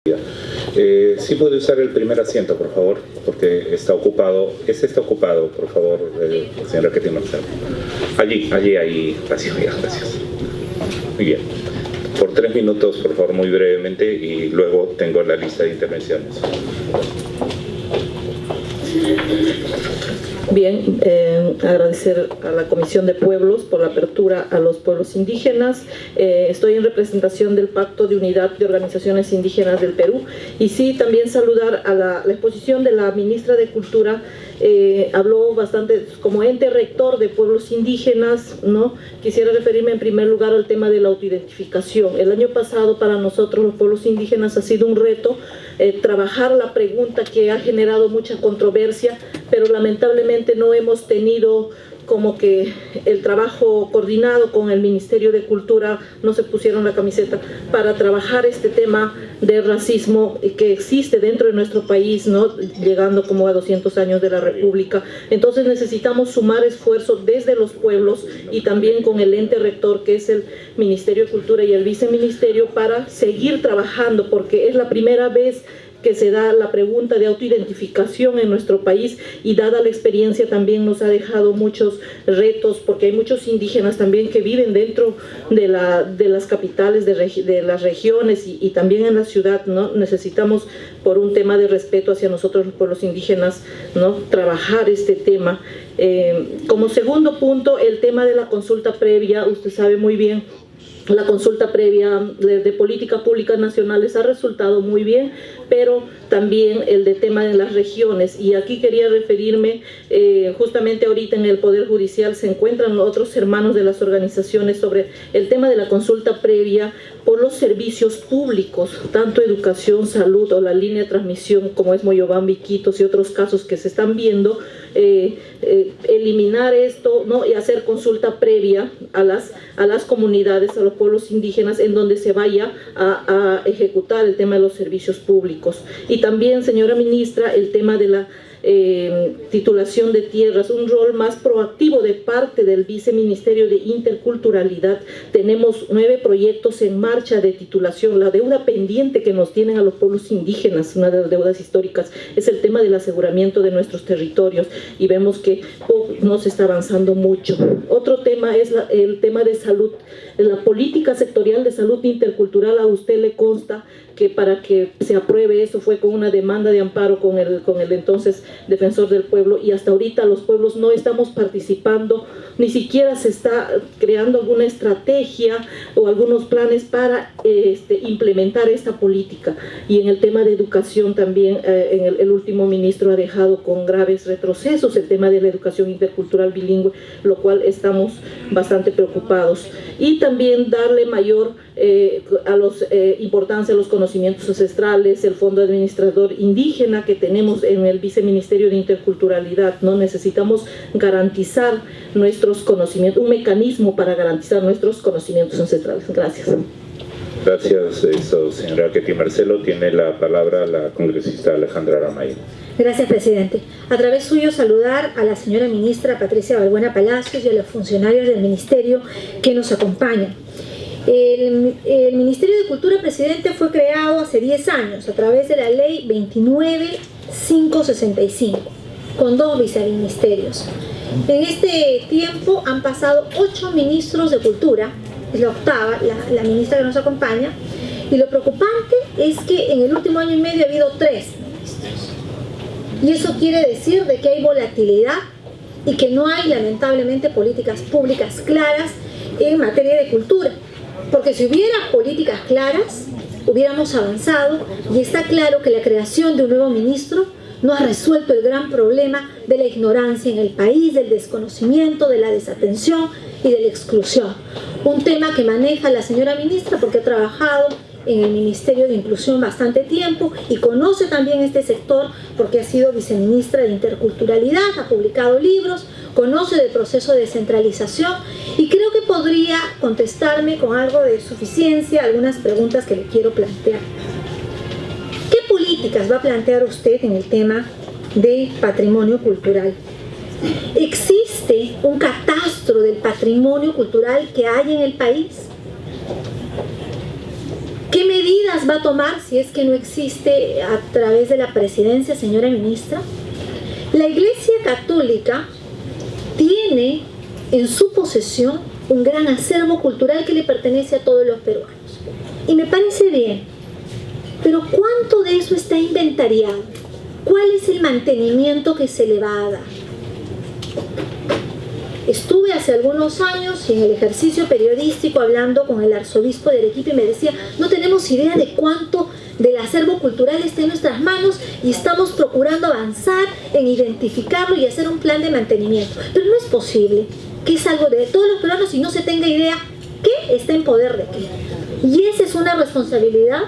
Sí puede usar el primer asiento, por favor, porque está ocupado. Ese está ocupado, por favor, señora Ketty Marcelo. Ahí. Gracias. Muy bien. Por 3 minutos, por favor, muy brevemente, y luego tengo la lista de intervenciones. Bien, agradecer a la Comisión de Pueblos por la apertura a los pueblos indígenas. Estoy en representación del Pacto de Unidad de Organizaciones Indígenas del Perú, y sí, también saludar a la exposición de la ministra de Cultura. Habló bastante como ente rector de pueblos indígenas, ¿no? Quisiera referirme en primer lugar al tema de la autoidentificación. El año pasado para nosotros los pueblos indígenas ha sido un reto trabajar la pregunta que ha generado mucha controversia, pero lamentablemente no hemos tenido como que el trabajo coordinado con el Ministerio de Cultura, no se pusieron la camiseta para trabajar este tema de racismo que existe dentro de nuestro país, ¿no? Llegando como a 200 años de la República. Entonces necesitamos sumar esfuerzos desde los pueblos y también con el ente rector, que es el Ministerio de Cultura, y el viceministerio, para seguir trabajando, porque es la primera vez que se da la pregunta de autoidentificación en nuestro país, y dada la experiencia también nos ha dejado muchos retos, porque hay muchos indígenas también que viven dentro de las capitales de las regiones y también en la ciudad, ¿no? Necesitamos, por un tema de respeto hacia nosotros los pueblos indígenas, ¿no?, trabajar este tema. Como segundo punto, el tema de la consulta previa. Usted sabe muy bien, la consulta previa de políticas públicas nacionales ha resultado muy bien, pero también el de tema de las regiones. Y aquí quería referirme, justamente ahorita en el Poder Judicial se encuentran otros hermanos de las organizaciones sobre el tema de la consulta previa por los servicios públicos, tanto educación, salud o la línea de transmisión como es Moyobamba, Iquitos y otros casos que se están viendo. Eliminar esto, ¿no?, y hacer consulta previa a las comunidades, a los pueblos indígenas, en donde se vaya a ejecutar el tema de los servicios públicos. Y también, señora ministra, el tema de la titulación de tierras, un rol más proactivo de parte del Viceministerio de Interculturalidad. Tenemos 9 proyectos en marcha de titulación. La deuda pendiente que nos tienen a los pueblos indígenas, una de las deudas históricas, es el tema del aseguramiento de nuestros territorios, y vemos que no se está avanzando mucho. Otro tema es el tema de salud. La política sectorial de salud intercultural, a usted le consta que para que se apruebe eso fue con una demanda de amparo con el entonces defensor del pueblo, y hasta ahorita los pueblos no estamos participando, ni siquiera se está creando alguna estrategia o algunos planes para implementar esta política. Y en el tema de educación también, el último ministro ha dejado con graves retrocesos el tema de la educación intercultural bilingüe, lo cual estamos bastante preocupados. Y también darle mayor importancia a los conocimientos ancestrales, el Fondo Administrador Indígena que tenemos en el Viceministerio de Interculturalidad, ¿no? Necesitamos garantizar nuestros conocimientos, un mecanismo para garantizar nuestros conocimientos ancestrales. Gracias. Gracias, señora Ketty Marcelo. Tiene la palabra la congresista Alejandra Aramay. Gracias, presidente. A través suyo saludar a la señora ministra Patricia Balbuena Palacios y a los funcionarios del ministerio que nos acompañan. El Ministerio de Cultura, presidente, fue creado hace 10 años a través de la ley 29565, con 2 viceministerios. En este tiempo han pasado 8 ministros de Cultura, es la octava, la ministra que nos acompaña, y lo preocupante es que en el último año y medio ha habido 3 ministros. Y eso quiere decir de que hay volatilidad y que no hay, lamentablemente, políticas públicas claras en materia de cultura. Porque si hubiera políticas claras, hubiéramos avanzado, y está claro que la creación de un nuevo ministro no ha resuelto el gran problema de la ignorancia en el país, del desconocimiento, de la desatención y de la exclusión. Un tema que maneja la señora ministra porque ha trabajado en el Ministerio de Inclusión bastante tiempo y conoce también este sector porque ha sido viceministra de Interculturalidad, ha publicado libros, conoce del proceso de descentralización, y creo que podría contestarme con algo de suficiencia algunas preguntas que le quiero plantear. ¿Qué políticas va a plantear usted en el tema de patrimonio cultural? ¿Existe un catastro del patrimonio cultural que hay en el país? ¿Qué medidas medidas va a tomar si es que no existe a través de la presidencia, señora ministra? La Iglesia Católica tiene en su posesión un gran acervo cultural que le pertenece a todos los peruanos. Y me parece bien, pero ¿cuánto de eso está inventariado? ¿Cuál es el mantenimiento que se le va a dar? Estuve hace algunos años en el ejercicio periodístico hablando con el arzobispo de Arequipa y me decía, no tenemos idea de cuánto del acervo cultural está en nuestras manos y estamos procurando avanzar en identificarlo y hacer un plan de mantenimiento. Pero no es posible que es algo de todos los peruanos y no se tenga idea qué está en poder de qué. Y esa es una responsabilidad,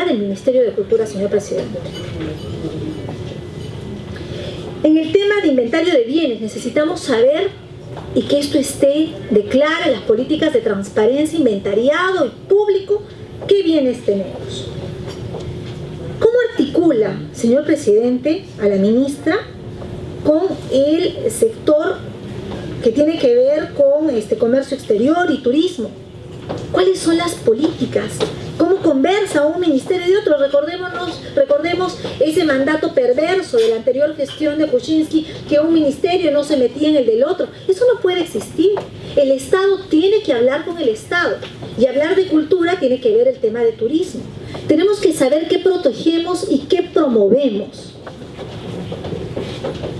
del Ministerio de Cultura, señor presidente. En el tema de inventario de bienes necesitamos saber y que esto esté de clara en las políticas de transparencia, inventariado y público, qué bienes tenemos. ¿Cómo articula, señor presidente, a la ministra con el sector que tiene que ver con comercio exterior y turismo? ¿Cuáles son las políticas? ¿Cómo conversa un ministerio y otro? Recordemos ese mandato perverso de la anterior gestión de Kuczynski, que un ministerio no se metía en el del otro. Eso no puede existir. El Estado tiene que hablar con el Estado. Y hablar de cultura tiene que ver el tema de turismo. Tenemos que saber qué protegemos y qué promovemos.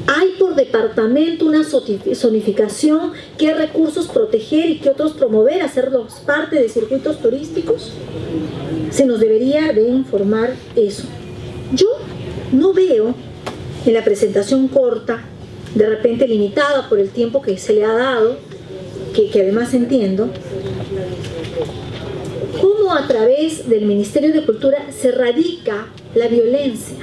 Hay por departamento una zonificación, qué recursos proteger y qué otros promover, hacerlos parte de circuitos turísticos. Se nos debería de informar eso. Yo no veo en la presentación corta, de repente limitada por el tiempo que se le ha dado, que además entiendo, cómo a través del Ministerio de Cultura se radica la violencia.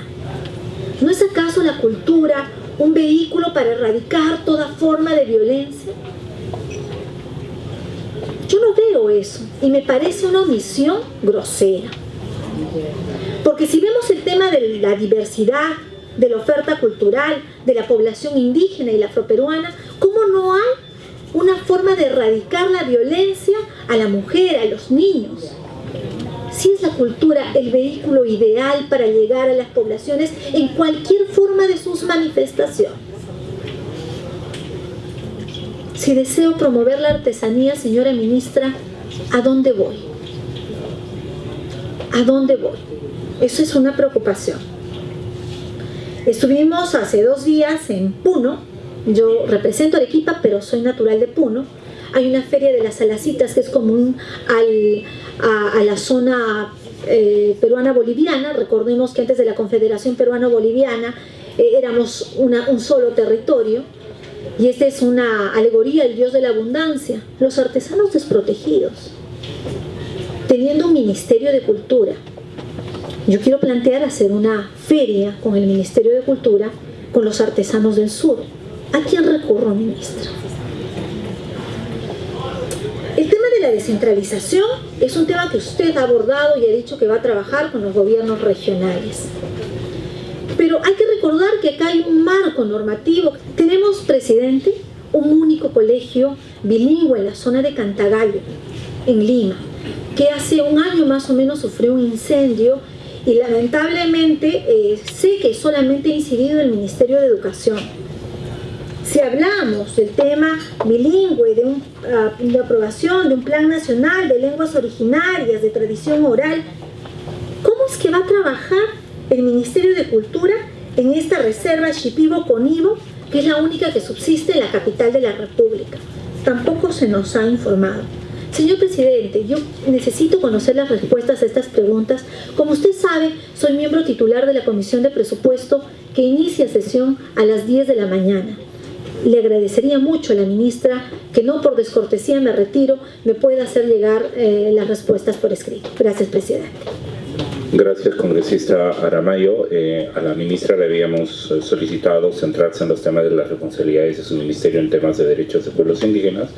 ¿No es acaso la cultura un vehículo para erradicar toda forma de violencia? Yo no veo eso y me parece una omisión grosera. Porque si vemos el tema de la diversidad, de la oferta cultural, de la población indígena y la afroperuana, ¿cómo no hay una forma de erradicar la violencia a la mujer, a los niños? Si es la cultura el vehículo ideal para llegar a las poblaciones en cualquier forma de sus manifestaciones. Si deseo promover la artesanía, señora ministra, ¿a dónde voy? ¿A dónde voy? Eso es una preocupación. Estuvimos hace 2 días en Puno. Yo represento Arequipa, pero soy natural de Puno. Hay una feria de las Salacitas que es común a la zona peruana-boliviana. Recordemos que antes de la Confederación Peruano-Boliviana éramos un solo territorio. Y esta es una alegoría del Dios de la abundancia. Los artesanos desprotegidos, teniendo un Ministerio de Cultura. Yo quiero plantear hacer una feria con el Ministerio de Cultura con los artesanos del sur. ¿A quién recurro, ministra? El tema de la descentralización es un tema que usted ha abordado y ha dicho que va a trabajar con los gobiernos regionales. Pero hay que recordar que acá hay un marco normativo. Tenemos, presidente, un único colegio bilingüe en la zona de Cantagallo, en Lima, que hace 1 año más o menos sufrió un incendio y lamentablemente sé que solamente ha incidido el Ministerio de Educación. Si hablamos del tema bilingüe, de aprobación de un plan nacional de lenguas originarias, de tradición oral, ¿cómo es que va a trabajar el Ministerio de Cultura en esta reserva Shipibo-Conibo, que es la única que subsiste en la capital de la República? Tampoco se nos ha informado. Señor presidente, yo necesito conocer las respuestas a estas preguntas. Como usted sabe, soy miembro titular de la Comisión de Presupuesto que inicia sesión a las 10 de la mañana. Le agradecería mucho a la ministra que no por descortesía me retiro, me pueda hacer llegar las respuestas por escrito. Gracias, presidente. Gracias, congresista Aramayo. A la ministra le habíamos solicitado centrarse en los temas de las responsabilidades de su ministerio en temas de derechos de pueblos indígenas.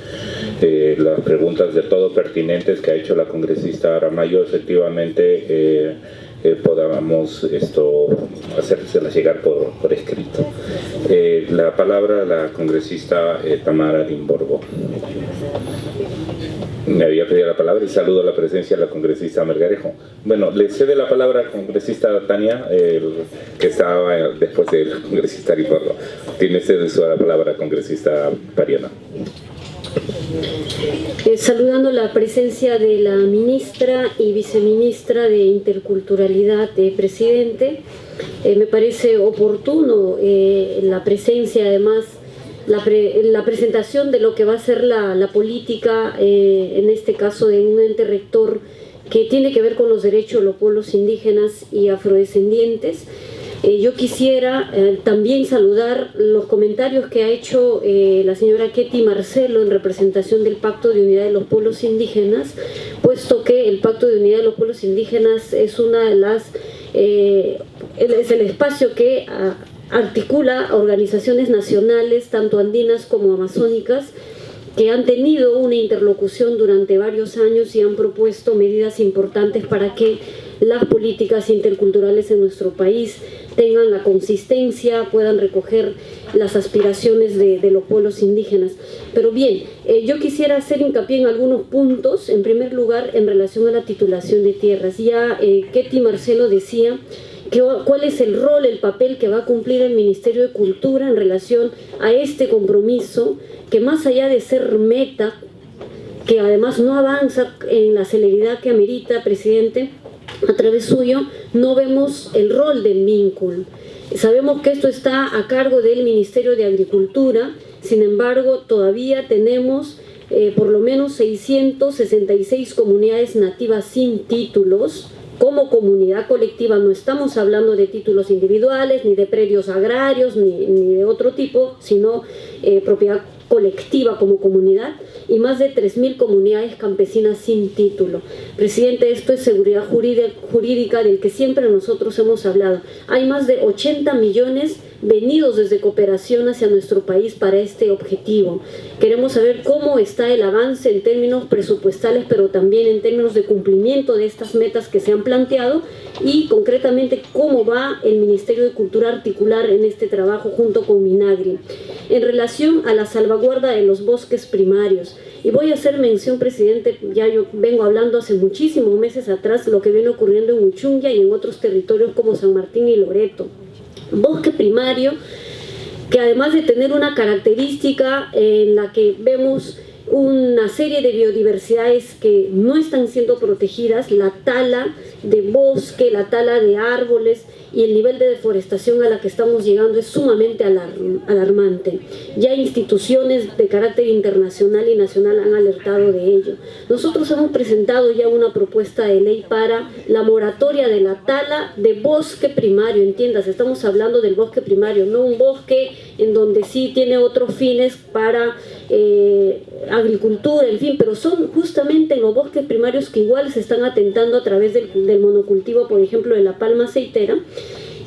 Las preguntas de todo pertinentes que ha hecho la congresista Aramayo, efectivamente podamos hacérselas llegar por escrito. La palabra a la congresista Tamara Limborgo. Me había pedido la palabra y saludo la presencia de la congresista Melgarejo. Bueno, le cede la palabra al congresista Tania, que estaba después del congresista Ricardo. Tiene usted la palabra, congresista Pariana. Saludando la presencia de la ministra y viceministra de Interculturalidad, presidente, me parece oportuno la presencia, además, la presentación de lo que va a ser la política, en este caso de un ente rector que tiene que ver con los derechos de los pueblos indígenas y afrodescendientes. Yo quisiera también saludar los comentarios que ha hecho la señora Ketty Marcelo en representación del Pacto de Unidad de los Pueblos Indígenas, puesto que el Pacto de Unidad de los Pueblos Indígenas es una de las es el espacio que articula organizaciones nacionales, tanto andinas como amazónicas, que han tenido una interlocución durante varios años y han propuesto medidas importantes para que las políticas interculturales en nuestro país tengan la consistencia, puedan recoger las aspiraciones de los pueblos indígenas. Pero bien, yo quisiera hacer hincapié en algunos puntos. En primer lugar, en relación a la titulación de tierras. Ya Ketty Marcelo decía cuál es el rol, el papel que va a cumplir el Ministerio de Cultura en relación a este compromiso, que más allá de ser meta, que además no avanza en la celeridad que amerita, presidente, a través suyo, no vemos el rol del MINCUL. Sabemos que esto está a cargo del Ministerio de Agricultura, sin embargo, todavía tenemos por lo menos 666 comunidades nativas sin títulos. Como comunidad colectiva no estamos hablando de títulos individuales, ni de predios agrarios, ni de otro tipo, sino propiedad colectiva como comunidad, y más de 3.000 comunidades campesinas sin título. Presidente, esto es seguridad jurídica del que siempre nosotros hemos hablado. Hay más de 80 millones venidos desde cooperación hacia nuestro país para este objetivo. Queremos saber cómo está el avance en términos presupuestales, pero también en términos de cumplimiento de estas metas que se han planteado, y concretamente cómo va el Ministerio de Cultura a articular en este trabajo junto con Minagri. En relación a la salvaguarda de los bosques primarios, y voy a hacer mención, presidente, ya yo vengo hablando hace muchísimos meses atrás lo que viene ocurriendo en Uchundia y en otros territorios como San Martín y Loreto. Bosque primario que, además de tener una característica en la que vemos una serie de biodiversidades que no están siendo protegidas, la tala de bosque, la tala de árboles y el nivel de deforestación a la que estamos llegando es sumamente alarmante. Ya instituciones de carácter internacional y nacional han alertado de ello. Nosotros hemos presentado ya una propuesta de ley para la moratoria de la tala de bosque primario, entiendas, estamos hablando del bosque primario, no un bosque en donde sí tiene otros fines para agricultura, en fin, pero son justamente en los bosques primarios que igual se están atentando a través del monocultivo, por ejemplo, de la palma aceitera.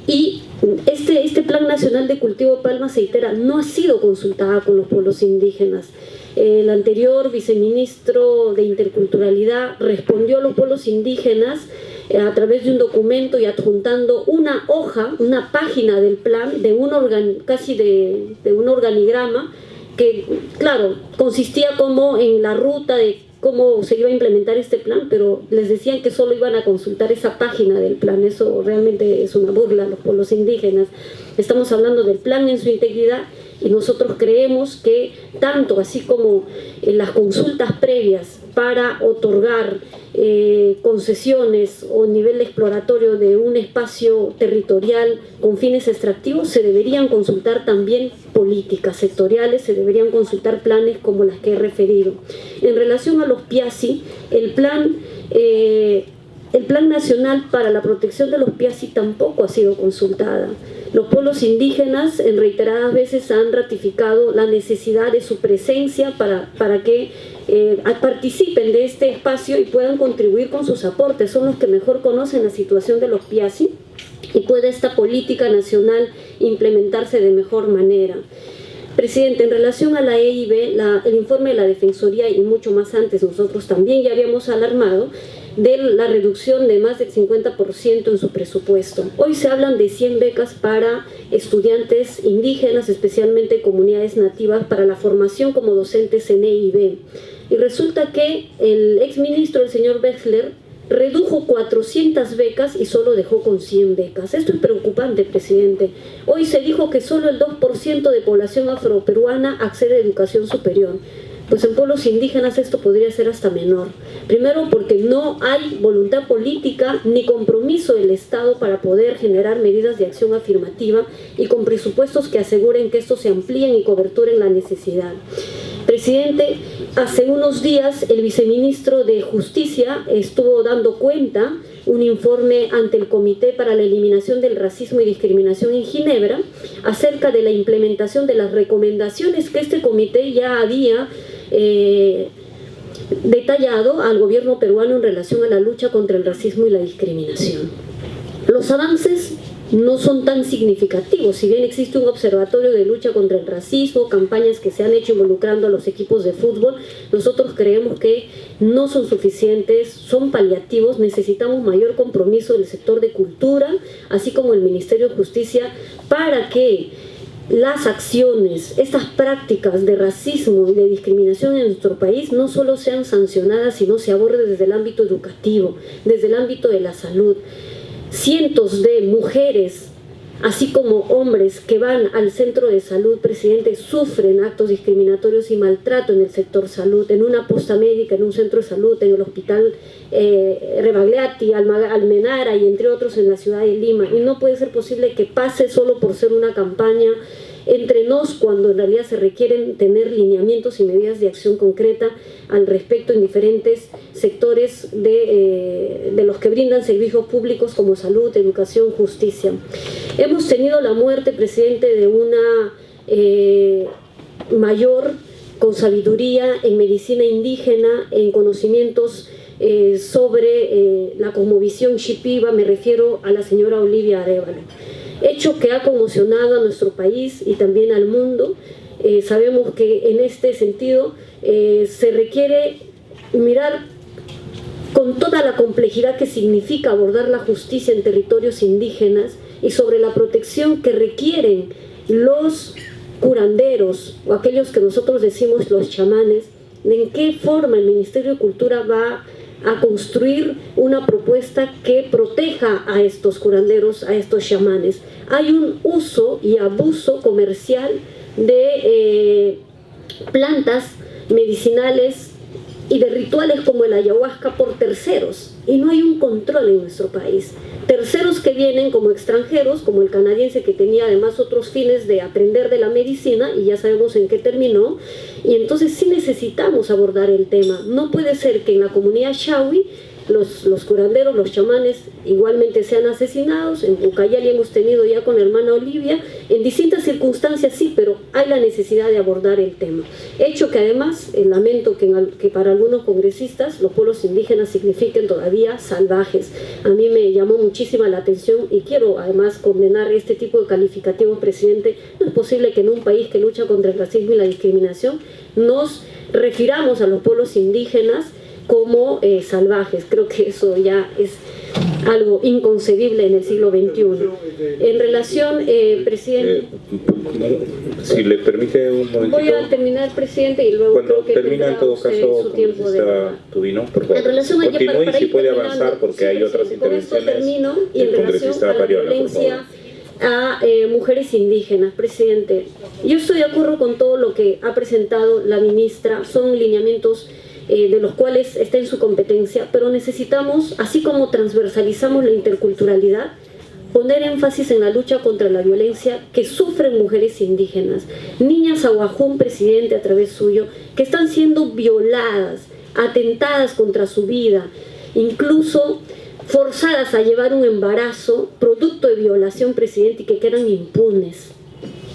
Y este Plan Nacional de Cultivo de Palma Aceitera no ha sido consultada con los pueblos indígenas. El anterior viceministro de Interculturalidad respondió a los pueblos indígenas a través de un documento y adjuntando una hoja, una página del plan, de un organigrama que, claro, consistía como en la ruta de cómo se iba a implementar este plan, pero les decían que solo iban a consultar esa página del plan. Eso realmente es una burla a los pueblos indígenas. Estamos hablando del plan en su integridad y nosotros creemos que tanto así como en las consultas previas para otorgar concesiones o nivel exploratorio de un espacio territorial con fines extractivos, se deberían consultar también políticas sectoriales, se deberían consultar planes como las que he referido. En relación a los PIACI, el plan nacional para la protección de los PIACI tampoco ha sido consultada. Los pueblos indígenas en reiteradas veces han ratificado la necesidad de su presencia para que participen de este espacio y puedan contribuir con sus aportes. Son los que mejor conocen la situación de los PIACI y puede esta política nacional implementarse de mejor manera. Presidente, en relación a la EIB, el informe de la Defensoría y mucho más antes nosotros también ya habíamos alarmado de la reducción de más del 50% en su presupuesto. Hoy se hablan de 100 becas para estudiantes indígenas, especialmente comunidades nativas, para la formación como docentes en EIB. Y resulta que el exministro, el señor Wexler, redujo 400 becas y solo dejó con 100 becas. Esto es preocupante, presidente. Hoy se dijo que solo el 2% de población afroperuana accede a educación superior. Pues en pueblos indígenas esto podría ser hasta menor. Primero porque no hay voluntad política ni compromiso del Estado para poder generar medidas de acción afirmativa y con presupuestos que aseguren que estos se amplíen y coberturen la necesidad. Presidente, hace unos días el viceministro de Justicia estuvo dando cuenta un informe ante el Comité para la Eliminación del Racismo y Discriminación en Ginebra acerca de la implementación de las recomendaciones que este comité ya había detallado al gobierno peruano en relación a la lucha contra el racismo y la discriminación. Los avances no son tan significativos, si bien existe un observatorio de lucha contra el racismo, campañas que se han hecho involucrando a los equipos de fútbol, nosotros creemos que no son suficientes, son paliativos, necesitamos mayor compromiso del sector de cultura, así como el Ministerio de Justicia, para que las acciones, estas prácticas de racismo y de discriminación en nuestro país no solo sean sancionadas, sino se aborde desde el ámbito educativo, desde el ámbito de la salud. Cientos de mujeres, así como hombres que van al centro de salud, presidente, sufren actos discriminatorios y maltrato en el sector salud, en una posta médica, en un centro de salud, en el hospital Rebagliati, Almenara y entre otros en la ciudad de Lima. Y no puede ser posible que pase solo por ser una campaña entre nos, cuando en realidad se requieren tener lineamientos y medidas de acción concreta al respecto en diferentes sectores de los que brindan servicios públicos como salud, educación, justicia. Hemos tenido la muerte, presidente, de una mayor con sabiduría en medicina indígena, en conocimientos sobre la cosmovisión shipiba, me refiero a la señora Olivia Arévalo. Hecho que ha conmocionado a nuestro país y también al mundo. Sabemos que en este sentido se requiere mirar con toda la complejidad que significa abordar la justicia en territorios indígenas y sobre la protección que requieren los curanderos o aquellos que nosotros decimos los chamanes, en qué forma el Ministerio de Cultura va a construir una propuesta que proteja a estos curanderos, a estos chamanes. Hay un uso y abuso comercial de plantas medicinales y de rituales como el ayahuasca por terceros, y no hay un control en nuestro país. Terceros que vienen como extranjeros, como el canadiense que tenía además otros fines de aprender de la medicina y ya sabemos en qué terminó, y entonces sí necesitamos abordar el tema. No puede ser que en la comunidad Shawi los curanderos, los chamanes igualmente sean asesinados. En Ucayali hemos tenido ya con la hermana Olivia, en distintas circunstancias sí, pero hay la necesidad de abordar el tema. Hecho que además, lamento que para algunos congresistas los pueblos indígenas signifiquen todavía salvajes. A mí me llamó muchísima la atención y quiero además condenar este tipo de calificativos, presidente. No es posible que en un país que lucha contra el racismo y la discriminación nos refiramos a los pueblos indígenas como salvajes. Creo que eso ya es algo inconcebible en el siglo XXI. En relación, presidente... si le permite un momentito. Voy a terminar, presidente, y luego cuando creo que termina en todo caso, su tiempo de Tubino, por favor. En relación a continúe y si ir puede terminando, avanzar porque sí, hay otras presidente, con esto intervenciones termino, y del en relación congresista a la Pariola, por violencia favor. a mujeres indígenas, presidente. Yo estoy de acuerdo con todo lo que ha presentado la ministra, son lineamientos de los cuales está en su competencia, pero necesitamos, así como transversalizamos la interculturalidad, poner énfasis en la lucha contra la violencia que sufren mujeres indígenas, niñas aguajún, presidente, a través suyo, que están siendo violadas, atentadas contra su vida, incluso forzadas a llevar un embarazo producto de violación, presidente, y que quedan impunes,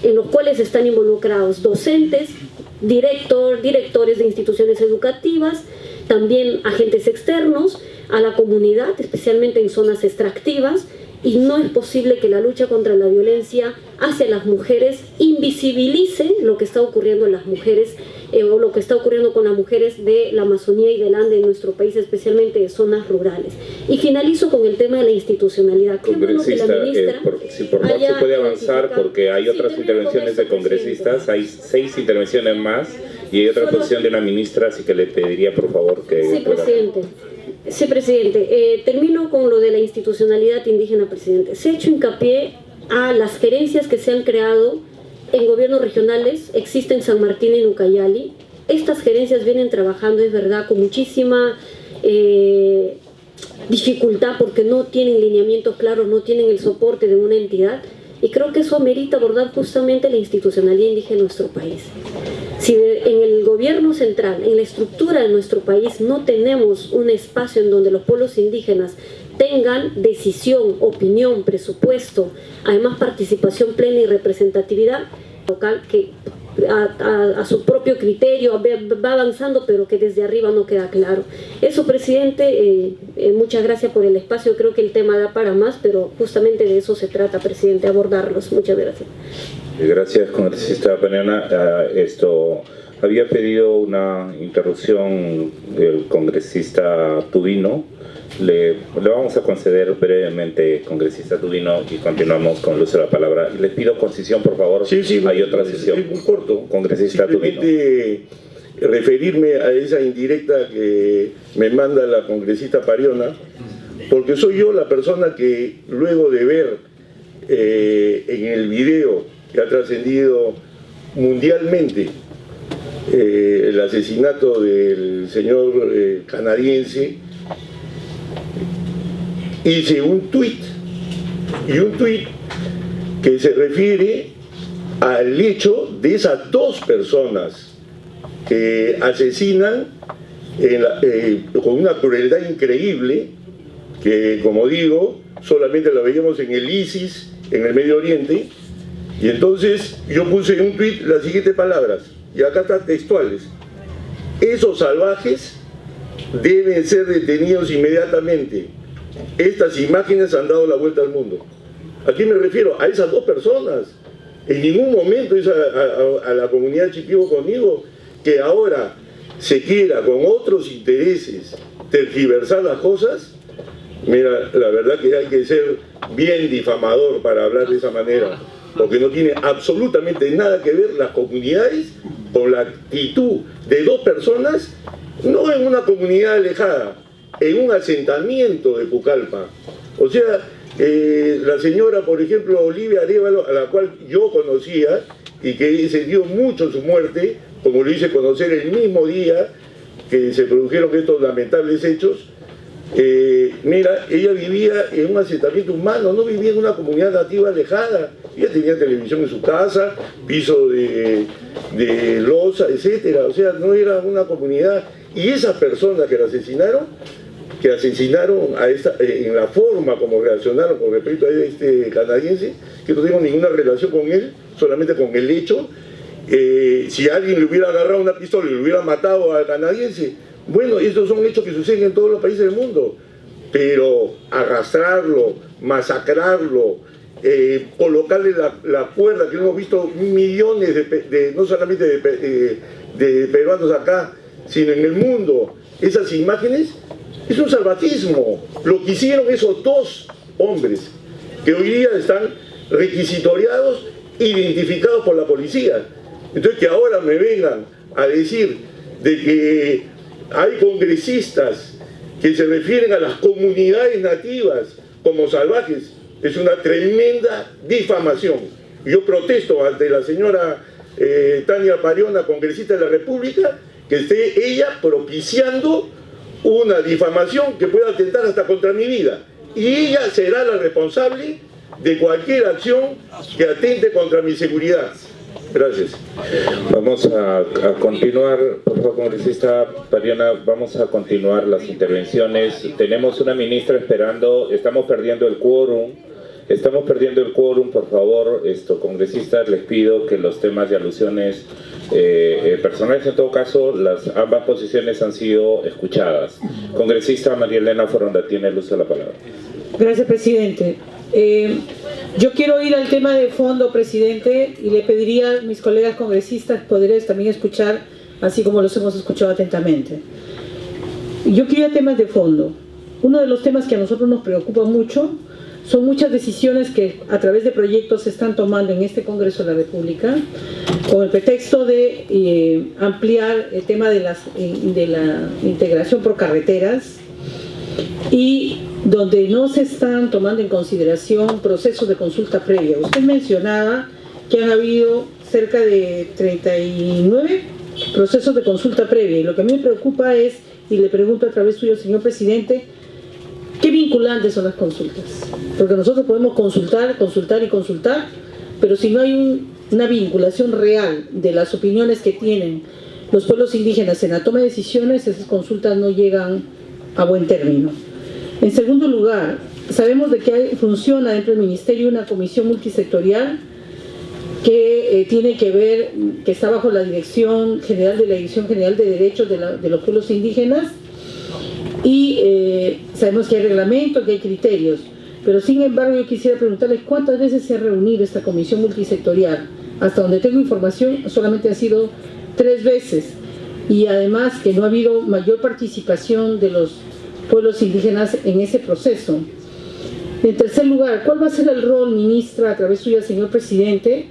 en los cuales están involucrados docentes, directores de instituciones educativas, también agentes externos a la comunidad, especialmente en zonas extractivas, y no es posible que la lucha contra la violencia hacia las mujeres invisibilice lo que está ocurriendo en las mujeres o lo que está ocurriendo con las mujeres de la Amazonía y del Ande en nuestro país, especialmente de zonas rurales. Y finalizo con el tema de la institucionalidad. Qué bueno que la ministra si por favor se puede avanzar porque hay otras intervenciones de congresistas, hay 6 intervenciones más Y hay otra posición de una ministra, así que le pediría por favor que... Sí, presidente. Sí, presidente. Termino con lo de la institucionalidad indígena, presidente. Se ha hecho hincapié a las gerencias que se han creado en gobiernos regionales, existen en San Martín y en Ucayali. Estas gerencias vienen trabajando, es verdad, con muchísima dificultad porque no tienen lineamientos claros, no tienen el soporte de una entidad, y creo que eso amerita abordar justamente la institucionalidad indígena en nuestro país. Si en el gobierno central, en la estructura de nuestro país, no tenemos un espacio en donde los pueblos indígenas tengan decisión, opinión, presupuesto, además participación plena y representatividad local, que a su propio criterio va avanzando, pero que desde arriba no queda claro. Eso, presidente, muchas gracias por el espacio. Creo que el tema da para más, pero justamente de eso se trata, presidente, abordarlos. Muchas gracias. Gracias, congresista Pariona. Había pedido una interrupción el congresista Tubino. Le vamos a conceder brevemente, congresista Tubino, y continuamos con el uso de la palabra. Les pido concisión, por favor. Sí, hay otra sesión. Muy corto. Congresista Tubino. Referirme a esa indirecta que me manda la congresista Pariona, porque soy yo la persona que, luego de ver en el video que ha trascendido mundialmente el asesinato del señor canadiense, hice un tuit que se refiere al hecho de esas dos personas que asesinan con una crueldad increíble, que, como digo, solamente la veíamos en el ISIS, en el Medio Oriente. Y entonces yo puse en un tuit las siguientes palabras, y acá están textuales: esos salvajes deben ser detenidos inmediatamente. Estas imágenes han dado la vuelta al mundo. ¿A quién me refiero? A esas dos personas. En ningún momento es a la comunidad Shipibo conmigo, que ahora se quiera, con otros intereses, tergiversar las cosas. Mira, la verdad que hay que ser bien difamador para hablar de esa manera, porque no tiene absolutamente nada que ver las comunidades con la actitud de dos personas, no en una comunidad alejada, en un asentamiento de Pucallpa. O sea, la señora, por ejemplo, Olivia Arévalo, a la cual yo conocía y que se dio mucho su muerte, como lo hice conocer el mismo día que se produjeron estos lamentables hechos. Mira, ella vivía en un asentamiento humano, no vivía en una comunidad nativa alejada. Ella tenía televisión en su casa, piso de loza, etcétera. O sea, no era una comunidad. Y esas personas que la asesinaron, en la forma como reaccionaron con respecto a este canadiense, que no tengo ninguna relación con él, solamente con el hecho. Si alguien le hubiera agarrado una pistola y le hubiera matado al canadiense, bueno, estos son hechos que suceden en todos los países del mundo, pero arrastrarlo, masacrarlo, colocarle la cuerda, que hemos visto millones no solamente de peruanos acá, sino en el mundo, esas imágenes, es un salvajismo. Lo que hicieron esos dos hombres, que hoy día están requisitoriados, identificados por la policía. Entonces, que ahora me vengan a decir de que hay congresistas que se refieren a las comunidades nativas como salvajes, es una tremenda difamación. Yo protesto ante la señora Tania Pariona, congresista de la República, que esté ella propiciando una difamación que pueda atentar hasta contra mi vida. Y ella será la responsable de cualquier acción que atente contra mi seguridad. Gracias. Vamos a continuar, por favor, congresista Pariona, vamos a continuar las intervenciones. Tenemos una ministra esperando, estamos perdiendo el quórum. Por favor, congresistas, les pido que los temas de alusiones personales, en todo caso, ambas posiciones han sido escuchadas. Congresista María Elena Foronda, tiene el uso de la palabra. Gracias, presidente. Yo quiero ir al tema de fondo, presidente, y le pediría a mis colegas congresistas poder también escuchar, así como los hemos escuchado atentamente. Yo quiero ir a temas de fondo. Uno de los temas que a nosotros nos preocupa mucho son muchas decisiones que a través de proyectos se están tomando en este Congreso de la República con el pretexto de ampliar el tema de la integración por carreteras, y donde no se están tomando en consideración procesos de consulta previa. Usted mencionaba que han habido cerca de 39 procesos de consulta previa, y lo que a mí me preocupa es, y le pregunto a través suyo, señor presidente, ¿qué vinculantes son las consultas? Porque nosotros podemos consultar, pero si no hay una vinculación real de las opiniones que tienen los pueblos indígenas en la toma de decisiones, esas consultas no llegan a buen término. En segundo lugar, sabemos de que funciona dentro del Ministerio una comisión multisectorial que tiene que ver, que está bajo la Dirección General de Derechos de los Pueblos Indígenas, y sabemos que hay reglamento, que hay criterios, pero sin embargo yo quisiera preguntarles cuántas veces se ha reunido esta comisión multisectorial. Hasta donde tengo información solamente ha sido 3 veces, y además que no ha habido mayor participación de los pueblos indígenas en ese proceso. En tercer lugar, ¿cuál va a ser el rol, ministra, a través suya, señor presidente,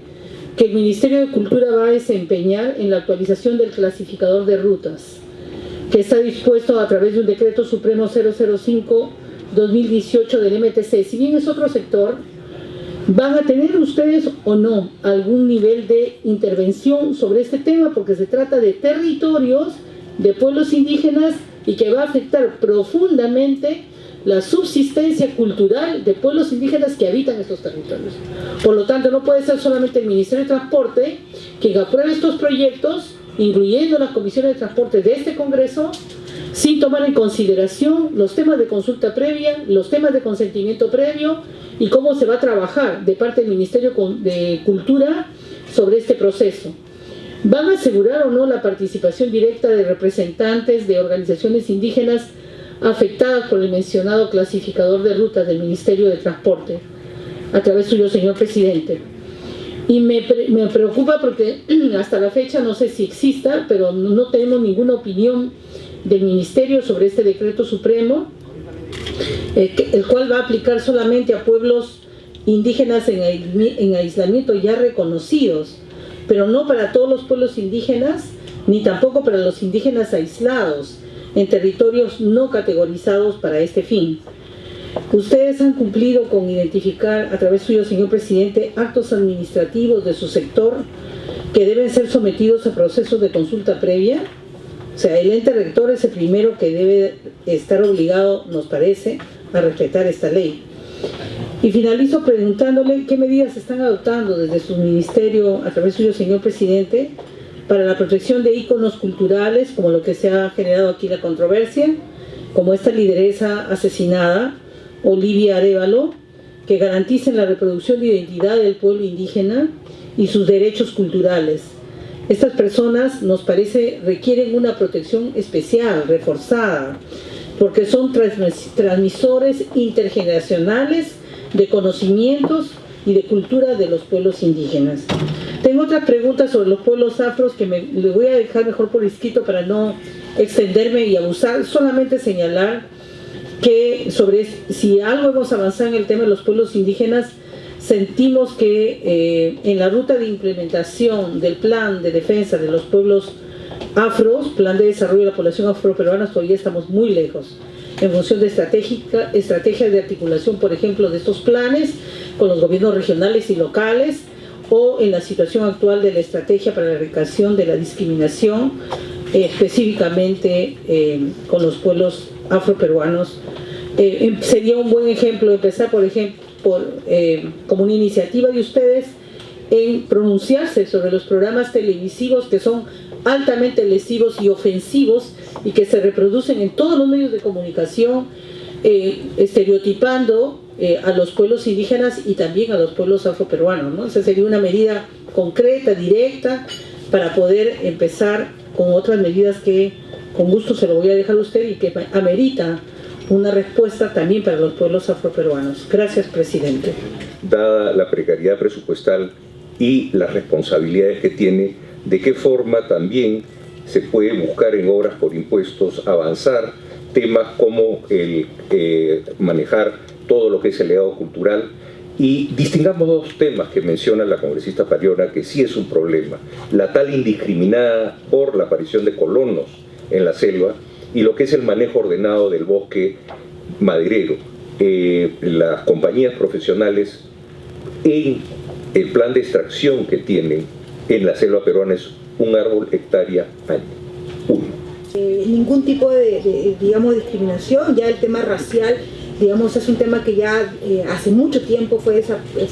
que el Ministerio de Cultura va a desempeñar en la actualización del clasificador de rutas, que está dispuesto a través de un decreto supremo 005-2018 del MTC? Si bien es otro sector, ¿van a tener ustedes o no algún nivel de intervención sobre este tema? Porque se trata de territorios de pueblos indígenas y que va a afectar profundamente la subsistencia cultural de pueblos indígenas que habitan estos territorios. Por lo tanto, no puede ser solamente el Ministerio de Transporte quien apruebe estos proyectos, incluyendo las comisiones de transporte de este Congreso, sin tomar en consideración los temas de consulta previa, los temas de consentimiento previo y cómo se va a trabajar de parte del Ministerio de Cultura sobre este proceso. ¿Van a asegurar o no la participación directa de representantes de organizaciones indígenas afectadas por el mencionado clasificador de rutas del Ministerio de Transporte? A través suyo, señor presidente. Y me preocupa porque hasta la fecha no sé si exista, pero no tenemos ninguna opinión del Ministerio sobre este decreto supremo, el cual va a aplicar solamente a pueblos indígenas en aislamiento ya reconocidos, pero no para todos los pueblos indígenas, ni tampoco para los indígenas aislados en territorios no categorizados para este fin. Ustedes han cumplido con identificar, a través suyo, señor presidente, actos administrativos de su sector que deben ser sometidos a procesos de consulta previa. O sea, el ente rector es el primero que debe estar obligado, nos parece, a respetar esta ley. Y finalizo preguntándole qué medidas están adoptando desde su ministerio, a través suyo, señor presidente, para la protección de íconos culturales, como lo que se ha generado aquí la controversia, como esta lideresa asesinada, Olivia Arévalo, que garanticen la reproducción de identidad del pueblo indígena y sus derechos culturales. Estas personas, nos parece, requieren una protección especial, reforzada, porque son transmisores intergeneracionales de conocimientos y de cultura de los pueblos indígenas. Tengo otras preguntas sobre los pueblos afros que le voy a dejar mejor por escrito para no extenderme y abusar, solamente señalar que sobre si algo hemos avanzado en el tema de los pueblos indígenas, sentimos que en la ruta de implementación del plan de defensa de los pueblos afros, plan de desarrollo de la población afroperuana, todavía estamos muy lejos en función de estrategias de articulación, por ejemplo, de estos planes con los gobiernos regionales y locales, o en la situación actual de la estrategia para la erradicación de la discriminación, específicamente con los pueblos afroperuanos. Sería un buen ejemplo empezar, por ejemplo, como una iniciativa de ustedes en pronunciarse sobre los programas televisivos que son altamente lesivos y ofensivos y que se reproducen en todos los medios de comunicación, estereotipando a los pueblos indígenas y también a los pueblos afroperuanos, ¿no? Esa sería una medida concreta, directa, para poder empezar con otras medidas que con gusto se lo voy a dejar a usted y que amerita una respuesta también para los pueblos afroperuanos. Gracias, presidente. Dada la precariedad presupuestal y las responsabilidades que tiene, ¿de qué forma también se puede buscar en obras por impuestos avanzar temas como el manejar todo lo que es el legado cultural Y distingamos dos temas que menciona la congresista Fabiola, que sí es un problema: la tal indiscriminada por la aparición de colonos en la selva y lo que es el manejo ordenado del bosque maderero. Las compañías profesionales en el plan de extracción que tienen en la selva peruana es un árbol hectárea año, uno. Ningún tipo de digamos, discriminación. Ya el tema racial, digamos, es un tema que ya hace mucho tiempo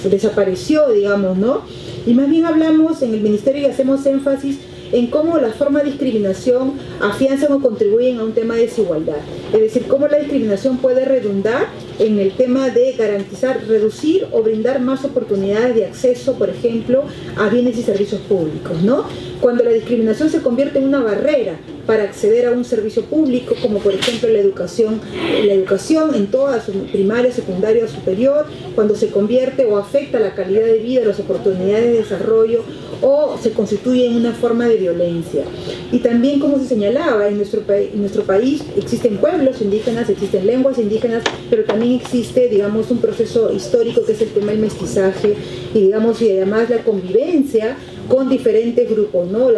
desapareció, digamos, ¿no? Y más bien hablamos en el Ministerio y hacemos énfasis en cómo las formas de discriminación afianzan o contribuyen a un tema de desigualdad. Es decir, cómo la discriminación puede redundar en el tema de garantizar, reducir o brindar más oportunidades de acceso, por ejemplo, a bienes y servicios públicos, ¿no? Cuando la discriminación se convierte en una barrera para acceder a un servicio público, como por ejemplo la educación en toda su primaria, secundaria o superior, cuando se convierte o afecta la calidad de vida, las oportunidades de desarrollo, o se constituye en una forma de violencia. Y también, como se señalaba, en nuestro país existen pueblos indígenas, existen lenguas indígenas, pero también existe, digamos, un proceso histórico que es el tema del mestizaje y, digamos, y además la convivencia con diferentes grupos, ¿no?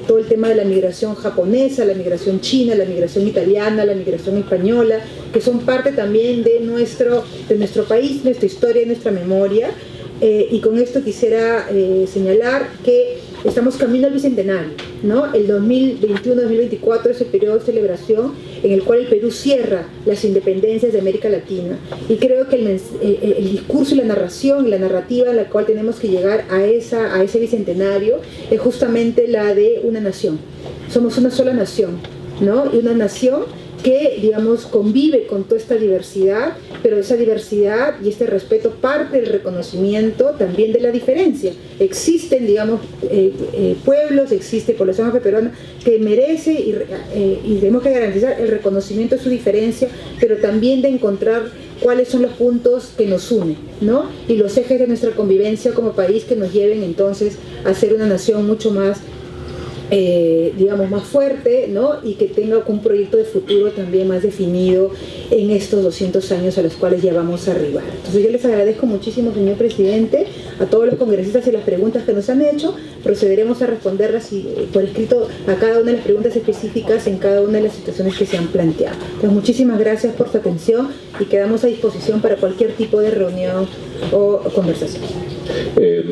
Todo el tema de la migración japonesa, la migración china, la migración italiana, la migración española, que son parte también de nuestro país, nuestra historia y nuestra memoria. Y con esto quisiera señalar que estamos camino al bicentenario, ¿no? El 2021-2024 es el periodo de celebración en el cual el Perú cierra las independencias de América Latina, y creo que el discurso y la narración y la narrativa en la cual tenemos que llegar a ese bicentenario es justamente la de una nación. Somos una sola nación, ¿no? Y una nación que, digamos, convive con toda esta diversidad, pero esa diversidad y este respeto parte del reconocimiento también de la diferencia. Existen, digamos, pueblos, existe población afroperuana que merece y tenemos que garantizar el reconocimiento de su diferencia, pero también de encontrar cuáles son los puntos que nos unen, ¿no? Y los ejes de nuestra convivencia como país que nos lleven entonces a ser una nación mucho más digamos, más fuerte, ¿no? Y que tenga un proyecto de futuro también más definido en estos 200 años a los cuales ya vamos a arribar. Entonces yo les agradezco muchísimo, señor presidente, a todos los congresistas y las preguntas que nos han hecho. Procederemos a responderlas por escrito a cada una de las preguntas específicas en cada una de las situaciones que se han planteado. Entonces muchísimas gracias por su atención y quedamos a disposición para cualquier tipo de reunión o conversación.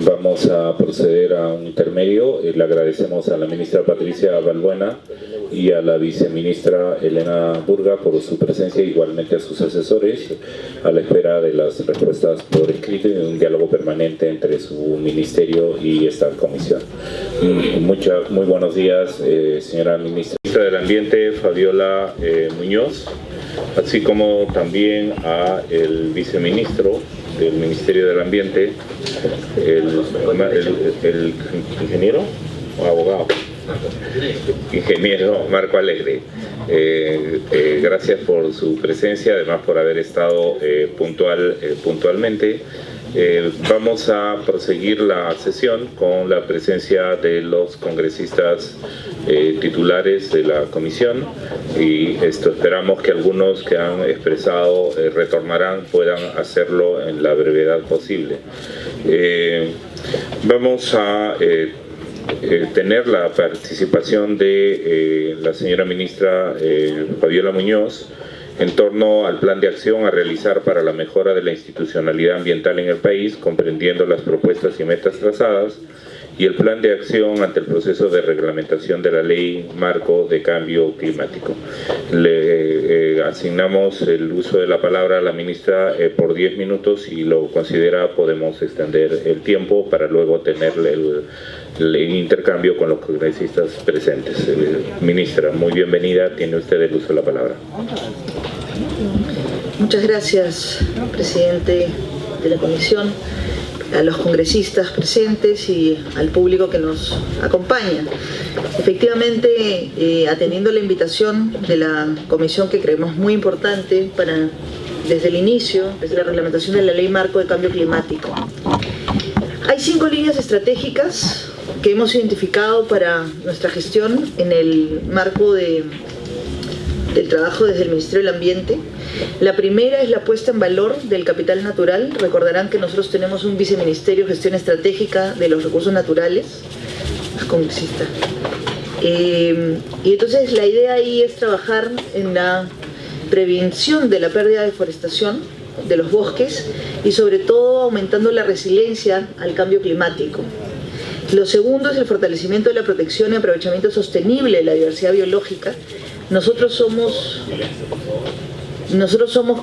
Vamos a proceder a un intermedio. Le agradecemos a la ministra Patricia Balbuena y a la viceministra Elena Burga por su presencia, igualmente a sus asesores, a la espera de las respuestas por escrito y de un diálogo permanente entre su ministerio y esta comisión. Muy buenos días, señora ministra del Ambiente, Fabiola Muñoz, así como también a el viceministro del Ministerio del Ambiente, el ingeniero o abogado, ingeniero Marco Alegre. Gracias por su presencia, además por haber estado puntualmente. Vamos a proseguir la sesión con la presencia de los congresistas titulares de la comisión, y esperamos que algunos que han expresado retornarán puedan hacerlo en la brevedad posible. Vamos a tener la participación de la señora ministra Fabiola Muñoz en torno al plan de acción a realizar para la mejora de la institucionalidad ambiental en el país, comprendiendo las propuestas y metas trazadas, y el plan de acción ante el proceso de reglamentación de la Ley Marco de Cambio Climático. Le asignamos el uso de la palabra a la ministra por 10 minutos, y lo considera podemos extender el tiempo para luego tener el intercambio con los congresistas presentes. Ministra, muy bienvenida, tiene usted el uso de la palabra. Muchas gracias, presidente de la comisión, a los congresistas presentes y al público que nos acompaña. Efectivamente, atendiendo la invitación de la comisión, que creemos muy importante para, desde el inicio, desde la reglamentación de la Ley Marco de Cambio Climático. Hay 5 líneas estratégicas que hemos identificado para nuestra gestión en el marco de del trabajo desde el Ministerio del Ambiente. La primera es la puesta en valor del capital natural. Recordarán que nosotros tenemos un viceministerio de gestión estratégica de los recursos naturales, congresista. Y entonces la idea ahí es trabajar en la prevención de la pérdida de deforestación de los bosques y sobre todo aumentando la resiliencia al cambio climático. Lo segundo es el fortalecimiento de la protección y aprovechamiento sostenible de la diversidad biológica. Nosotros somos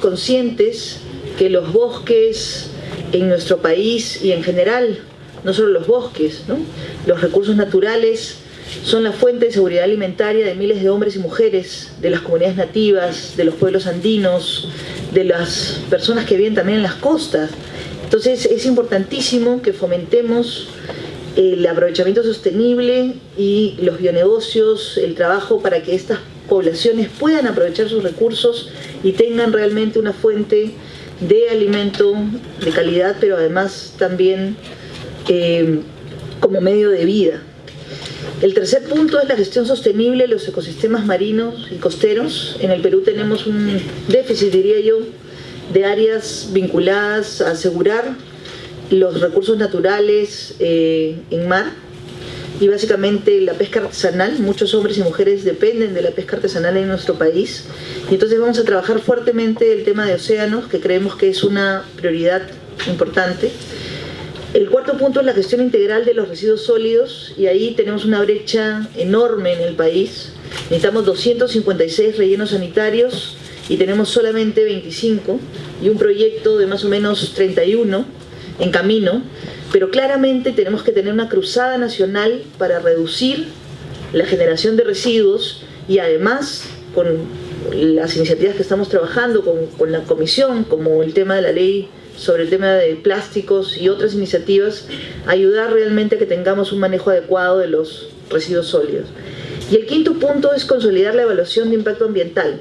conscientes que los bosques en nuestro país y en general, no solo los bosques, ¿no?, los recursos naturales son la fuente de seguridad alimentaria de miles de hombres y mujeres, de las comunidades nativas, de los pueblos andinos, de las personas que viven también en las costas. Entonces es importantísimo que fomentemos el aprovechamiento sostenible y los bionegocios, el trabajo para que estas poblaciones puedan aprovechar sus recursos y tengan realmente una fuente de alimento de calidad, pero además también como medio de vida. El tercer punto es la gestión sostenible de los ecosistemas marinos y costeros. En el Perú tenemos un déficit, diría yo, de áreas vinculadas a asegurar los recursos naturales en mar y básicamente la pesca artesanal. Muchos hombres y mujeres dependen de la pesca artesanal en nuestro país y entonces vamos a trabajar fuertemente el tema de océanos, que creemos que es una prioridad importante. El cuarto punto es la gestión integral de los residuos sólidos y ahí tenemos una brecha enorme en el país. Necesitamos 256 rellenos sanitarios y tenemos solamente 25 y un proyecto de más o menos 31 en camino, pero claramente tenemos que tener una cruzada nacional para reducir la generación de residuos y además con las iniciativas que estamos trabajando con la comisión, como el tema de la ley sobre el tema de plásticos y otras iniciativas, ayudar realmente a que tengamos un manejo adecuado de los residuos sólidos. Y el quinto punto es consolidar la evaluación de impacto ambiental.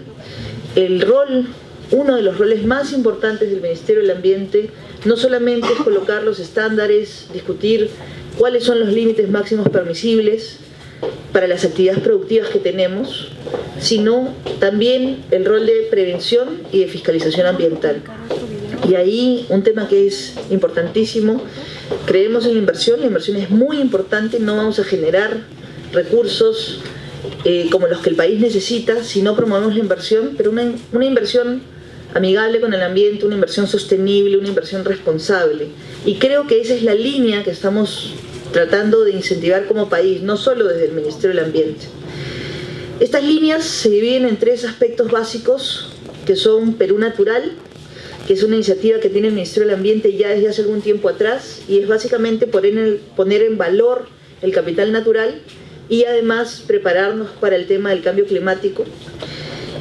Uno de los roles más importantes del Ministerio del Ambiente no solamente es colocar los estándares, discutir cuáles son los límites máximos permisibles para las actividades productivas que tenemos, sino también el rol de prevención y de fiscalización ambiental. Y ahí un tema que es importantísimo, creemos en la inversión es muy importante, no vamos a generar recursos como los que el país necesita si no promovemos la inversión, pero una inversión amigable con el ambiente, una inversión sostenible, una inversión responsable. Y creo que esa es la línea que estamos tratando de incentivar como país, no solo desde el Ministerio del Ambiente. Estas líneas se dividen en tres aspectos básicos, que son Perú Natural, que es una iniciativa que tiene el Ministerio del Ambiente ya desde hace algún tiempo atrás, y es básicamente poner en valor el capital natural y además prepararnos para el tema del cambio climático.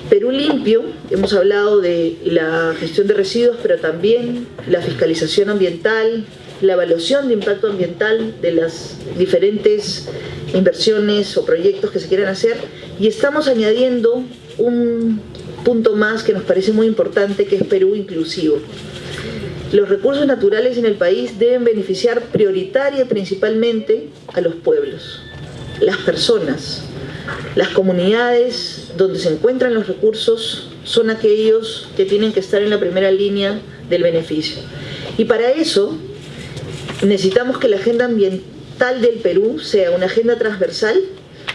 Perú Limpio, hemos hablado de la gestión de residuos, pero también la fiscalización ambiental, la evaluación de impacto ambiental de las diferentes inversiones o proyectos que se quieran hacer, y estamos añadiendo un punto más que nos parece muy importante, que es Perú Inclusivo. Los recursos naturales en el país deben beneficiar prioritaria y principalmente a los pueblos, las personas. Las comunidades donde se encuentran los recursos son aquellos que tienen que estar en la primera línea del beneficio. Y para eso necesitamos que la agenda ambiental del Perú sea una agenda transversal.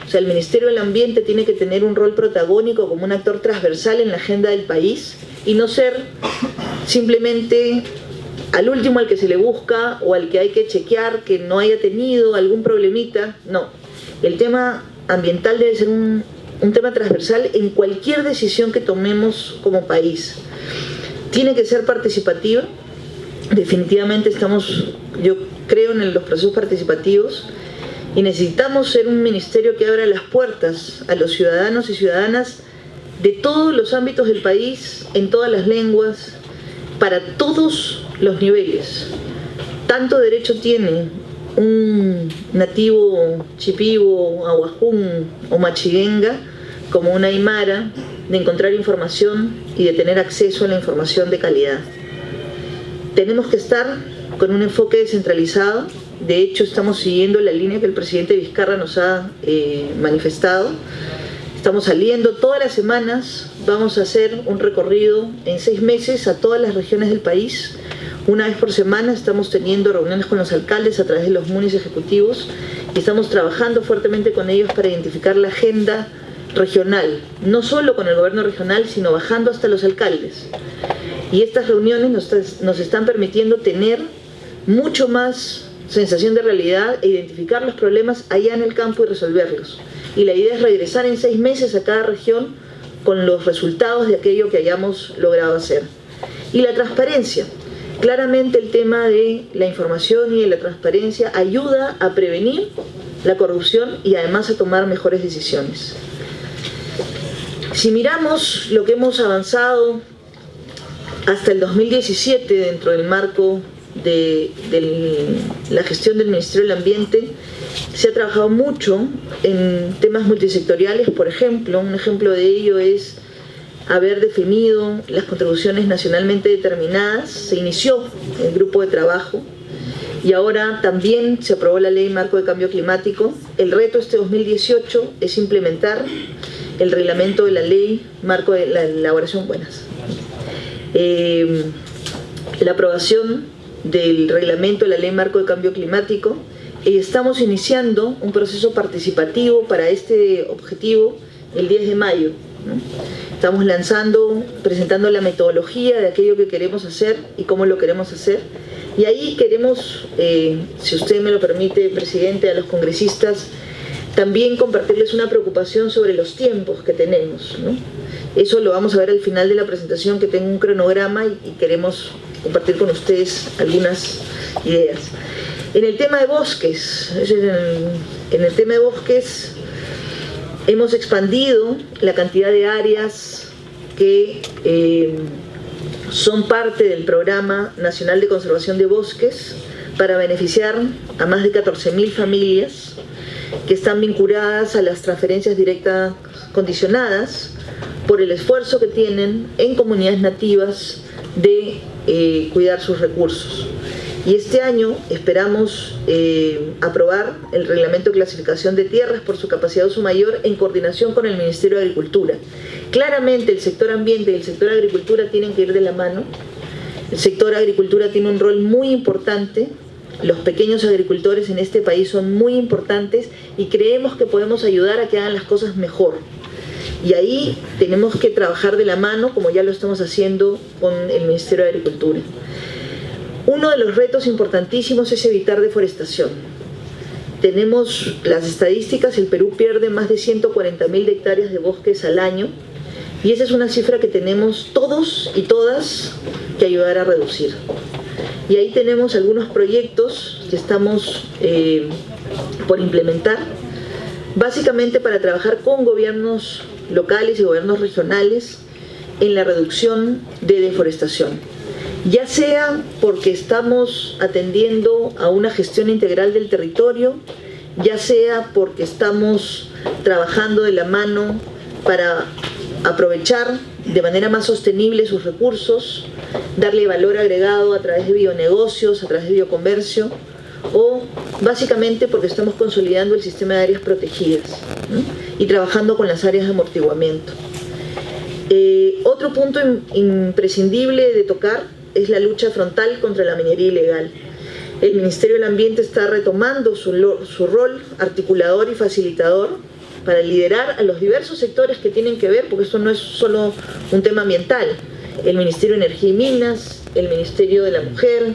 O sea, el Ministerio del Ambiente tiene que tener un rol protagónico como un actor transversal en la agenda del país y no ser simplemente al último al que se le busca o al que hay que chequear que no haya tenido algún problemita. No, el tema ambiental debe ser un tema transversal en cualquier decisión que tomemos como país. Tiene que ser participativa. Definitivamente yo creo en los procesos participativos y necesitamos ser un ministerio que abra las puertas a los ciudadanos y ciudadanas de todos los ámbitos del país, en todas las lenguas, para todos los niveles. Tanto derecho tiene un nativo chipivo, aguajún o machiguenga como una aymara de encontrar información y de tener acceso a la información de calidad. Tenemos que estar con un enfoque descentralizado. De hecho, estamos siguiendo la línea que el presidente Vizcarra nos ha manifestado. Estamos saliendo todas las semanas, vamos a hacer un recorrido en 6 meses a todas las regiones del país. Una vez por semana estamos teniendo reuniones con los alcaldes a través de los MUNIs ejecutivos y estamos trabajando fuertemente con ellos para identificar la agenda regional, no solo con el gobierno regional, sino bajando hasta los alcaldes. Y estas reuniones nos están permitiendo tener mucho más sensación de realidad e identificar los problemas allá en el campo y resolverlos. Y la idea es regresar en 6 meses a cada región con los resultados de aquello que hayamos logrado hacer. Y la transparencia. Claramente el tema de la información y de la transparencia ayuda a prevenir la corrupción y además a tomar mejores decisiones. Si miramos lo que hemos avanzado hasta el 2017 dentro del marco de la gestión del Ministerio del Ambiente, se ha trabajado mucho en temas multisectoriales. Por ejemplo, un ejemplo de ello es haber definido las contribuciones nacionalmente determinadas. Se inició el grupo de trabajo y ahora también se aprobó la Ley Marco de Cambio Climático. El reto este 2018 es implementar el reglamento de la Ley Marco de la elaboración, la aprobación del reglamento de la Ley Marco de Cambio Climático, y estamos iniciando un proceso participativo para este objetivo el 10 de mayo, ¿no? Estamos presentando la metodología de aquello que queremos hacer y cómo lo queremos hacer. Y ahí queremos, si usted me lo permite, presidente, a los congresistas, también compartirles una preocupación sobre los tiempos que tenemos, ¿no? Eso lo vamos a ver al final de la presentación, que tengo un cronograma y queremos compartir con ustedes algunas ideas. En el tema de bosques, hemos expandido la cantidad de áreas que son parte del Programa Nacional de Conservación de Bosques para beneficiar a más de 14.000 familias que están vinculadas a las transferencias directas condicionadas por el esfuerzo que tienen en comunidades nativas de cuidar sus recursos. Y este año esperamos aprobar el reglamento de clasificación de tierras por su capacidad o su mayor en coordinación con el Ministerio de Agricultura. Claramente el sector ambiente y el sector agricultura tienen que ir de la mano. El sector agricultura tiene un rol muy importante. Los pequeños agricultores en este país son muy importantes y creemos que podemos ayudar a que hagan las cosas mejor. Y ahí tenemos que trabajar de la mano, como ya lo estamos haciendo con el Ministerio de Agricultura. Uno de los retos importantísimos es evitar deforestación. Tenemos las estadísticas, el Perú pierde más de 140.000 hectáreas de bosques al año, y esa es una cifra que tenemos todos y todas que ayudar a reducir. Y ahí tenemos algunos proyectos que estamos por implementar, básicamente para trabajar con gobiernos locales y gobiernos regionales en la reducción de deforestación. Ya sea porque estamos atendiendo a una gestión integral del territorio, ya sea porque estamos trabajando de la mano para aprovechar de manera más sostenible sus recursos, darle valor agregado a través de bionegocios, a través de biocomercio, o básicamente porque estamos consolidando el sistema de áreas protegidas, ¿no? Y trabajando con las áreas de amortiguamiento. Otro punto imprescindible de tocar es la lucha frontal contra la minería ilegal. El Ministerio del Ambiente está retomando su rol articulador y facilitador para liderar a los diversos sectores que tienen que ver, porque esto no es solo un tema ambiental. El Ministerio de Energía y Minas, el Ministerio de la Mujer,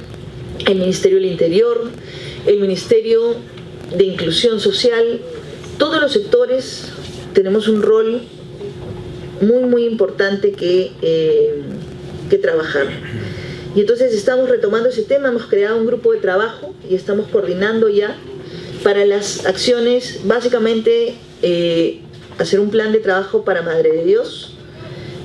el Ministerio del Interior, el Ministerio de Inclusión Social. Todos los sectores tenemos un rol muy importante que trabajar. Y entonces estamos retomando ese tema, hemos creado un grupo de trabajo y estamos coordinando ya para las acciones, básicamente hacer un plan de trabajo para Madre de Dios,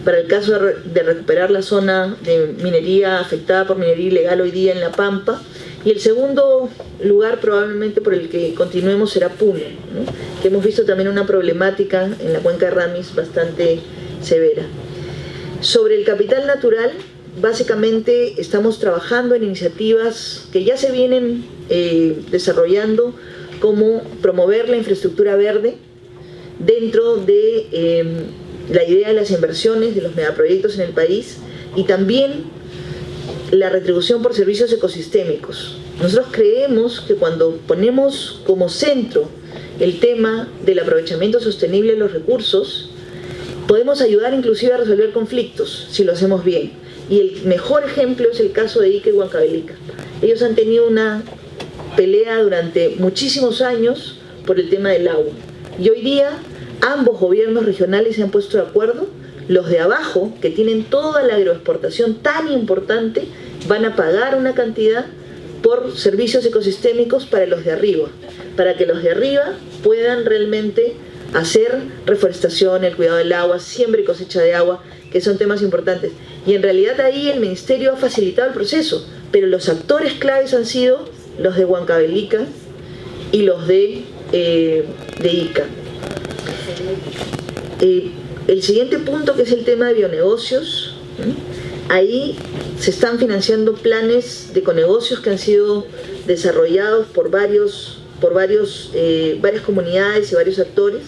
para el caso de recuperar la zona de minería afectada por minería ilegal hoy día en La Pampa, y el segundo lugar probablemente por el que continuemos será Puno, ¿no? Que hemos visto también una problemática en la cuenca de Ramis bastante severa. Sobre el capital natural, básicamente estamos trabajando en iniciativas que ya se vienen desarrollando, como promover la infraestructura verde, dentro de la idea de las inversiones, de los megaproyectos en el país, y también la retribución por servicios ecosistémicos. Nosotros creemos que cuando ponemos como centro el tema del aprovechamiento sostenible de los recursos, podemos ayudar inclusive a resolver conflictos si lo hacemos bien. Y el mejor ejemplo es el caso de Ica y Huancavelica. Ellos han tenido una pelea durante muchísimos años por el tema del agua. Y hoy día ambos gobiernos regionales se han puesto de acuerdo. Los de abajo, que tienen toda la agroexportación tan importante, van a pagar una cantidad por servicios ecosistémicos para los de arriba, para que los de arriba puedan realmente hacer reforestación, el cuidado del agua, siembra y cosecha de agua, que son temas importantes. Y en realidad ahí el Ministerio ha facilitado el proceso, pero los actores claves han sido los de Huancavelica y los de Ica. El siguiente punto, que es el tema de bionegocios, ahí se están financiando planes de econegocios que han sido desarrollados por varias comunidades y varios actores.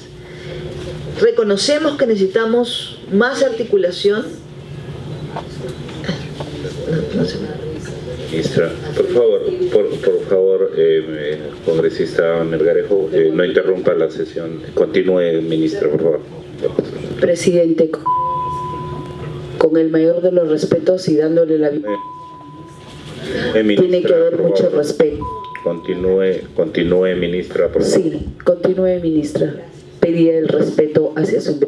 Reconocemos que necesitamos más articulación. Ministra, por favor, congresista Melgarejo, no interrumpa la sesión. Continúe, ministra, por favor. Presidente, con el mayor de los respetos y dándole la vida, tiene que haber mucho respeto. Continúe, ministra, por favor. Sí, continúe, ministra. Pedía el respeto hacia su...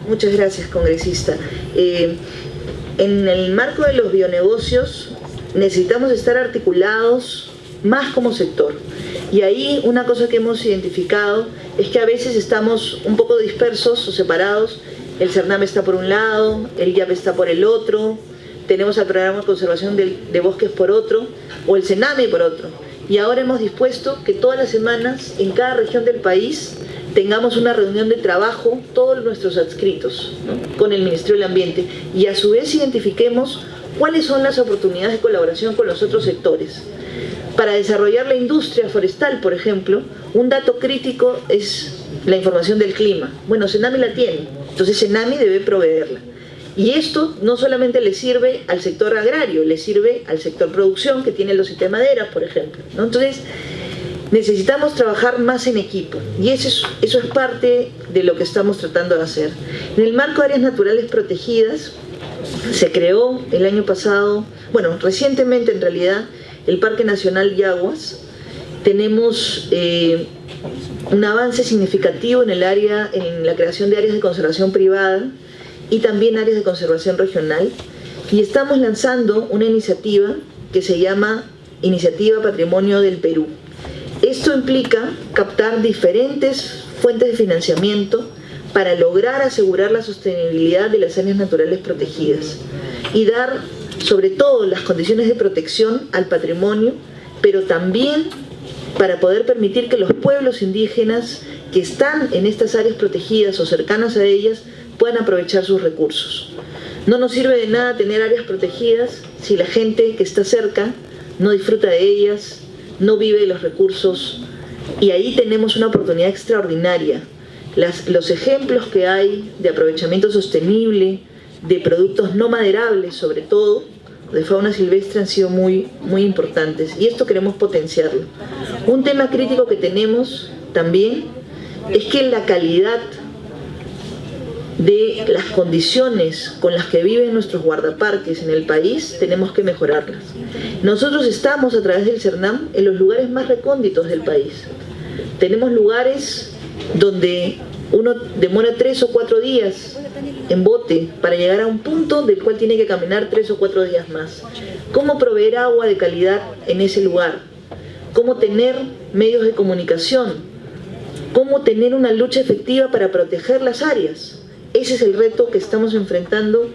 Muchas gracias, congresista. En el marco de los bionegocios necesitamos estar articulados más como sector. Y ahí una cosa que hemos identificado es que a veces estamos un poco dispersos o separados. El CERNAM está por un lado, el IAP está por el otro, tenemos el programa de conservación de bosques por otro, o el CENAMI por otro. Y ahora hemos dispuesto que todas las semanas en cada región del país tengamos una reunión de trabajo, todos nuestros adscritos, ¿no?, con el Ministerio del Ambiente, y a su vez identifiquemos cuáles son las oportunidades de colaboración con los otros sectores. Para desarrollar la industria forestal, por ejemplo, un dato crítico es la información del clima. Bueno, CENAMI la tiene, entonces CENAMI debe proveerla. Y esto no solamente le sirve al sector agrario, le sirve al sector producción, que tiene los de madera, por ejemplo, ¿no? Entonces, necesitamos trabajar más en equipo, y eso es parte de lo que estamos tratando de hacer. En el marco de áreas naturales protegidas, se creó el año pasado, bueno, recientemente en realidad, el Parque Nacional Yaguas. Tenemos un avance significativo en la creación de áreas de conservación privada y también áreas de conservación regional, y estamos lanzando una iniciativa que se llama Iniciativa Patrimonio del Perú. Esto implica captar diferentes fuentes de financiamiento para lograr asegurar la sostenibilidad de las áreas naturales protegidas y dar sobre todo las condiciones de protección al patrimonio, pero también para poder permitir que los pueblos indígenas que están en estas áreas protegidas o cercanas a ellas puedan aprovechar sus recursos. No nos sirve de nada tener áreas protegidas si la gente que está cerca no disfruta de ellas, no vive de los recursos, y ahí tenemos una oportunidad extraordinaria. Los ejemplos que hay de aprovechamiento sostenible, de productos no maderables, sobre todo, de fauna silvestre, han sido muy importantes, y esto queremos potenciarlo. Un tema crítico que tenemos también es que la calidad de las condiciones con las que viven nuestros guardaparques en el país tenemos que mejorarlas. Nosotros estamos a través del CERNAM en los lugares más recónditos del país. Tenemos lugares donde uno demora 3 o 4 días en bote para llegar a un punto del cual tiene que caminar 3 o 4 días más. ¿Cómo proveer agua de calidad en ese lugar? ¿Cómo tener medios de comunicación? ¿Cómo tener una lucha efectiva para proteger las áreas? Ese es el reto que estamos enfrentando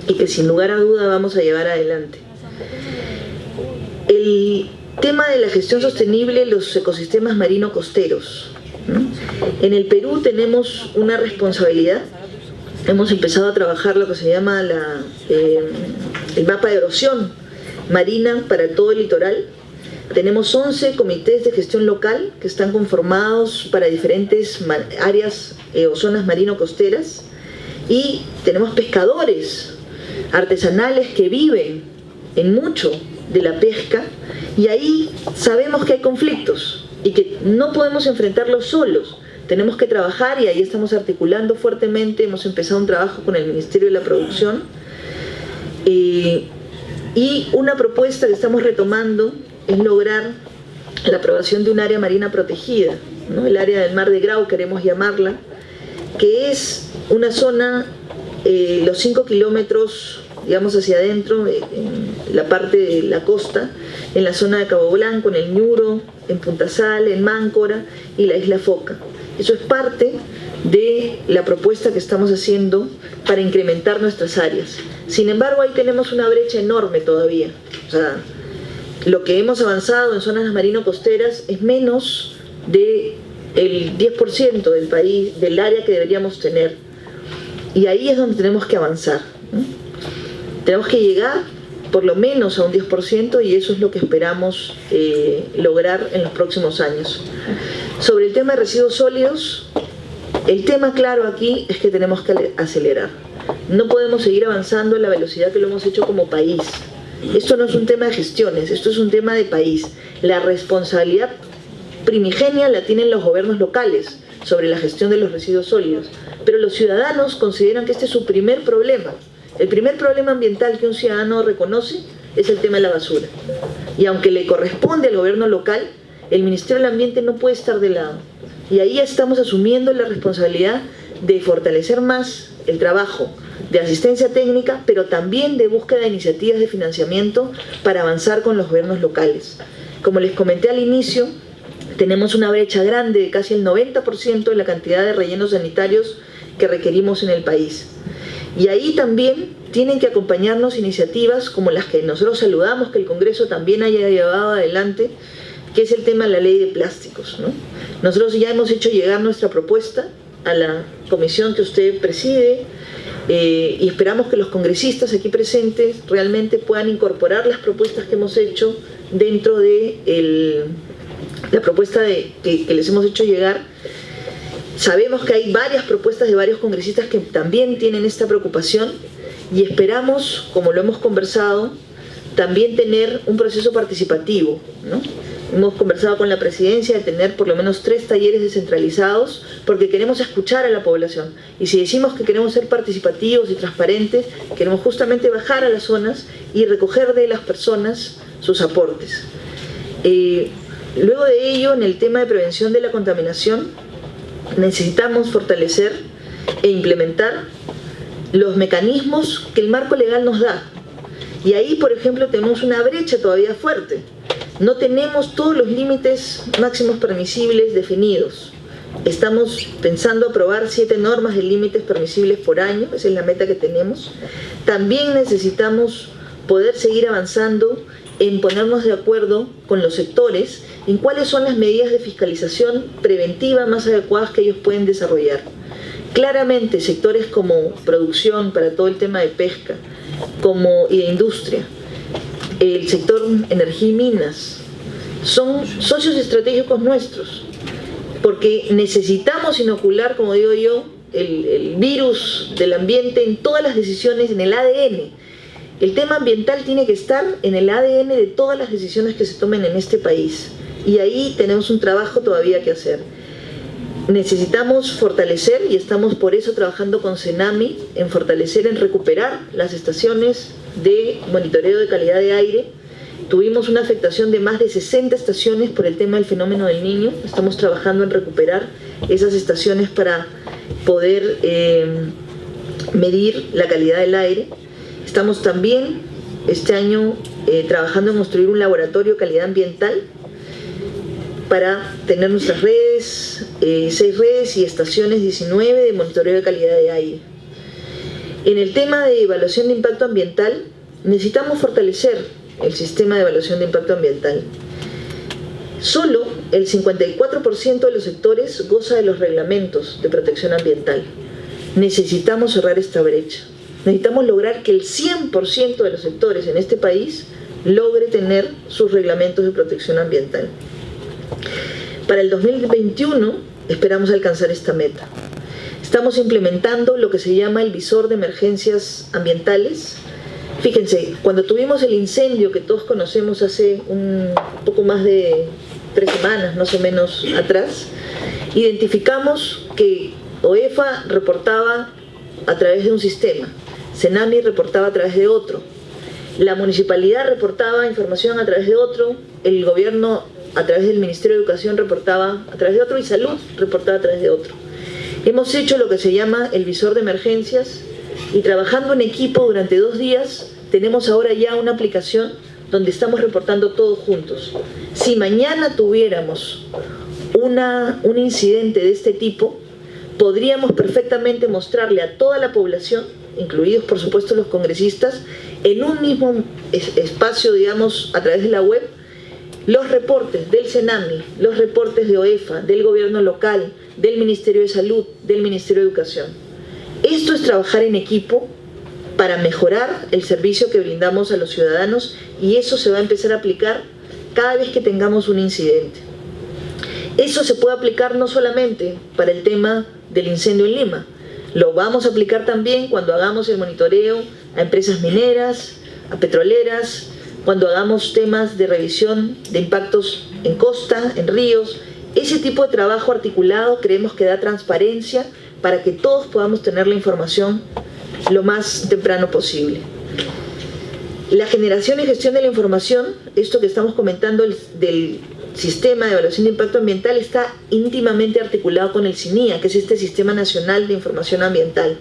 y que sin lugar a duda vamos a llevar adelante. El tema de la gestión sostenible de los ecosistemas marino-costeros, ¿no? En el Perú tenemos una responsabilidad. Hemos empezado a trabajar lo que se llama el mapa de erosión marina para todo el litoral. Tenemos 11 comités de gestión local que están conformados para diferentes áreas o zonas marino-costeras, y tenemos pescadores artesanales que viven en mucho de la pesca, y ahí sabemos que hay conflictos y que no podemos enfrentarlos solos. Tenemos que trabajar, y ahí estamos articulando fuertemente. Hemos empezado un trabajo con el Ministerio de la Producción, y una propuesta que estamos retomando es lograr la aprobación de un área marina protegida, ¿no? El área del Mar de Grau, queremos llamarla, que es una zona, los 5 kilómetros, digamos, hacia adentro, en la parte de la costa, en la zona de Cabo Blanco, en el Ñuro, en Punta Sal, en Máncora y la isla Foca. Eso es parte de la propuesta que estamos haciendo para incrementar nuestras áreas. Sin embargo, ahí tenemos una brecha enorme todavía. O sea, lo que hemos avanzado en zonas marino-costeras es menos del 10% del país, del área que deberíamos tener. Y ahí es donde tenemos que avanzar, ¿no? Tenemos que llegar por lo menos a un 10%, y eso es lo que esperamos lograr en los próximos años. Sobre el tema de residuos sólidos, el tema claro aquí es que tenemos que acelerar. No podemos seguir avanzando a la velocidad que lo hemos hecho como país. Esto no es un tema de gestiones, esto es un tema de país. La responsabilidad primigenia la tienen los gobiernos locales sobre la gestión de los residuos sólidos, pero los ciudadanos consideran que este es su primer problema. El primer problema ambiental que un ciudadano reconoce es el tema de la basura. Y aunque le corresponde al gobierno local, el Ministerio del Ambiente no puede estar de lado. Y ahí estamos asumiendo la responsabilidad de fortalecer más el trabajo de asistencia técnica, pero también de búsqueda de iniciativas de financiamiento para avanzar con los gobiernos locales. Como les comenté al inicio, tenemos una brecha grande de casi el 90% de la cantidad de rellenos sanitarios que requerimos en el país. Y ahí también tienen que acompañarnos iniciativas como las que nosotros saludamos que el Congreso también haya llevado adelante, que es el tema de la ley de plásticos, ¿no? Nosotros ya hemos hecho llegar nuestra propuesta a la comisión que usted preside, y esperamos que los congresistas aquí presentes realmente puedan incorporar las propuestas que hemos hecho dentro de la propuesta que les hemos hecho llegar. Sabemos que hay varias propuestas de varios congresistas que también tienen esta preocupación, y esperamos, como lo hemos conversado, también tener un proceso participativo, ¿no? Hemos conversado con la presidencia de tener por lo menos 3 talleres descentralizados, porque queremos escuchar a la población. Y si decimos que queremos ser participativos y transparentes, queremos justamente bajar a las zonas y recoger de las personas sus aportes. Luego de ello, en el tema de prevención de la contaminación, necesitamos fortalecer e implementar los mecanismos que el marco legal nos da. Y ahí, por ejemplo, tenemos una brecha todavía fuerte. No tenemos todos los límites máximos permisibles definidos. Estamos pensando aprobar 7 normas de límites permisibles por año, esa es la meta que tenemos. También necesitamos poder seguir avanzando en ponernos de acuerdo con los sectores en cuáles son las medidas de fiscalización preventiva más adecuadas que ellos pueden desarrollar. Claramente, sectores como producción para todo el tema de pesca, y de industria, el sector energía y minas, son socios estratégicos nuestros, porque necesitamos inocular, como digo yo, el virus del ambiente en todas las decisiones, en el ADN. El tema ambiental tiene que estar en el ADN de todas las decisiones que se tomen en este país, y ahí tenemos un trabajo todavía que hacer. Necesitamos fortalecer, y estamos por eso trabajando con CENAMI, en fortalecer, en recuperar las estaciones de monitoreo de calidad de aire. Tuvimos una afectación de más de 60 estaciones por el tema del fenómeno del Niño. Estamos trabajando en recuperar esas estaciones para poder medir la calidad del aire. Estamos también este año trabajando en construir un laboratorio de calidad ambiental para tener nuestras redes, 6 redes y estaciones 19 de monitoreo de calidad de aire. En el tema de evaluación de impacto ambiental, necesitamos fortalecer el sistema de evaluación de impacto ambiental. Solo el 54% de los sectores goza de los reglamentos de protección ambiental. Necesitamos cerrar esta brecha. Necesitamos lograr que el 100% de los sectores en este país logre tener sus reglamentos de protección ambiental. Para el 2021 esperamos alcanzar esta meta. Estamos implementando lo que se llama el visor de emergencias ambientales. Fíjense, cuando tuvimos el incendio que todos conocemos hace un poco más de 3 semanas, más o menos atrás, identificamos que OEFA reportaba a través de un sistema, Senami reportaba a través de otro, la municipalidad reportaba información a través de otro, el gobierno a través del Ministerio de Educación reportaba a través de otro y Salud reportaba a través de otro. Hemos hecho lo que se llama el visor de emergencias y trabajando en equipo durante 2 días tenemos ahora ya una aplicación donde estamos reportando todos juntos. Si mañana tuviéramos un incidente de este tipo, podríamos perfectamente mostrarle a toda la población, incluidos por supuesto los congresistas, en un mismo espacio, digamos, a través de la web, los reportes del Senami, los reportes de OEFA, del gobierno local, del Ministerio de Salud, del Ministerio de Educación. Esto es trabajar en equipo para mejorar el servicio que brindamos a los ciudadanos y eso se va a empezar a aplicar cada vez que tengamos un incidente. Eso se puede aplicar no solamente para el tema del incendio en Lima, lo vamos a aplicar también cuando hagamos el monitoreo a empresas mineras, a petroleras, cuando hagamos temas de revisión de impactos en costa, en ríos. Ese tipo de trabajo articulado creemos que da transparencia para que todos podamos tener la información lo más temprano posible. La generación y gestión de la información, esto que estamos comentando del sistema de evaluación de impacto ambiental, está íntimamente articulado con el SINIA, que es este Sistema Nacional de Información Ambiental.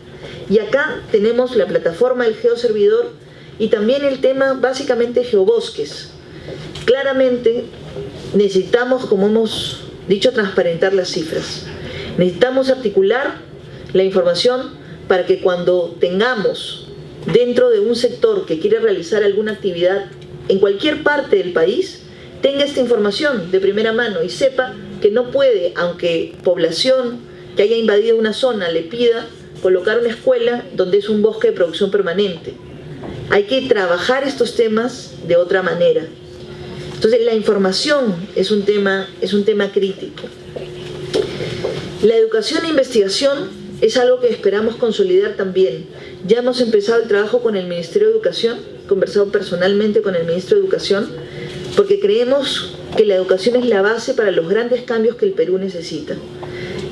Y acá tenemos la plataforma del geoservidor y también el tema básicamente geobosques. Claramente necesitamos, como hemos dicho, transparentar las cifras. Necesitamos articular la información para que cuando tengamos dentro de un sector que quiere realizar alguna actividad en cualquier parte del país, tenga esta información de primera mano y sepa que no puede, aunque población que haya invadido una zona le pida colocar una escuela donde es un bosque de producción permanente. Hay que trabajar estos temas de otra manera. Entonces la información es un tema crítico. La educación e investigación es algo que esperamos consolidar también. Ya hemos empezado el trabajo con el Ministerio de Educación, he conversado personalmente con el Ministro de Educación, porque creemos que la educación es la base para los grandes cambios que el Perú necesita.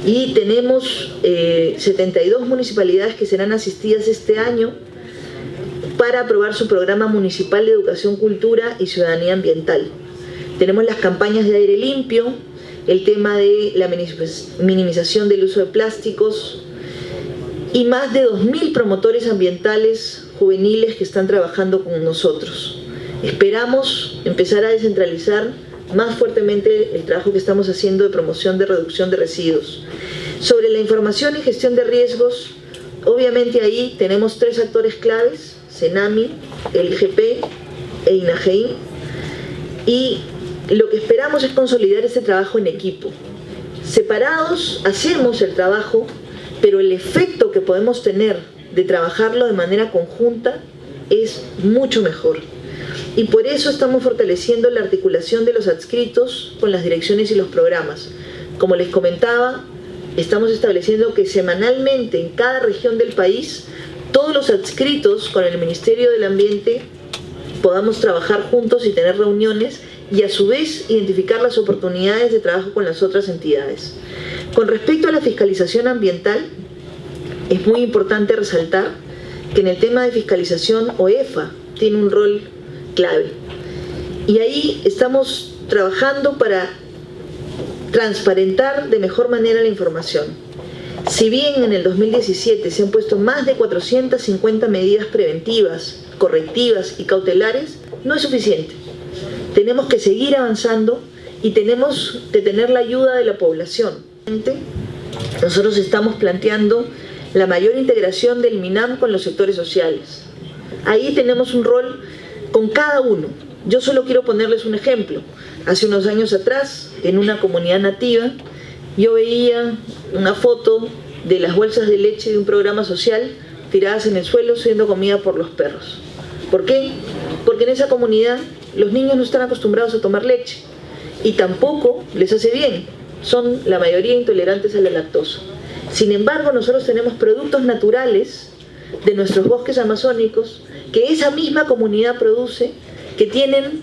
Y tenemos 72 municipalidades que serán asistidas este año para aprobar su programa municipal de educación, cultura y ciudadanía ambiental. Tenemos las campañas de aire limpio, el tema de la minimización del uso de plásticos y más de 2.000 promotores ambientales juveniles que están trabajando con nosotros. Esperamos empezar a descentralizar más fuertemente el trabajo que estamos haciendo de promoción de reducción de residuos. Sobre la información y gestión de riesgos, obviamente ahí tenemos 3 actores claves, Senami, el IGP e INAGEI, y lo que esperamos es consolidar este trabajo en equipo. Separados hacemos el trabajo, pero el efecto que podemos tener de trabajarlo de manera conjunta es mucho mejor. Y por eso estamos fortaleciendo la articulación de los adscritos con las direcciones y los programas. Como les comentaba, estamos estableciendo que semanalmente en cada región del país, todos los adscritos con el Ministerio del Ambiente podamos trabajar juntos y tener reuniones y a su vez identificar las oportunidades de trabajo con las otras entidades. Con respecto a la fiscalización ambiental, es muy importante resaltar que en el tema de fiscalización OEFA tiene un rol clave. Y ahí estamos trabajando para transparentar de mejor manera la información. Si bien en el 2017 se han puesto más de 450 medidas preventivas, correctivas y cautelares, no es suficiente. Tenemos que seguir avanzando y tenemos que tener la ayuda de la población. Nosotros estamos planteando la mayor integración del MINAM con los sectores sociales. Ahí tenemos un rol con cada uno. Yo solo quiero ponerles un ejemplo. Hace unos años atrás, en una comunidad nativa, yo veía una foto de las bolsas de leche de un programa social tiradas en el suelo siendo comida por los perros. ¿Por qué? porque en esa comunidad los niños no están acostumbrados a tomar leche y tampoco les hace bien, son la mayoría intolerantes a la lactosa. Sin embargo, nosotros tenemos productos naturales de nuestros bosques amazónicos que esa misma comunidad produce, que tienen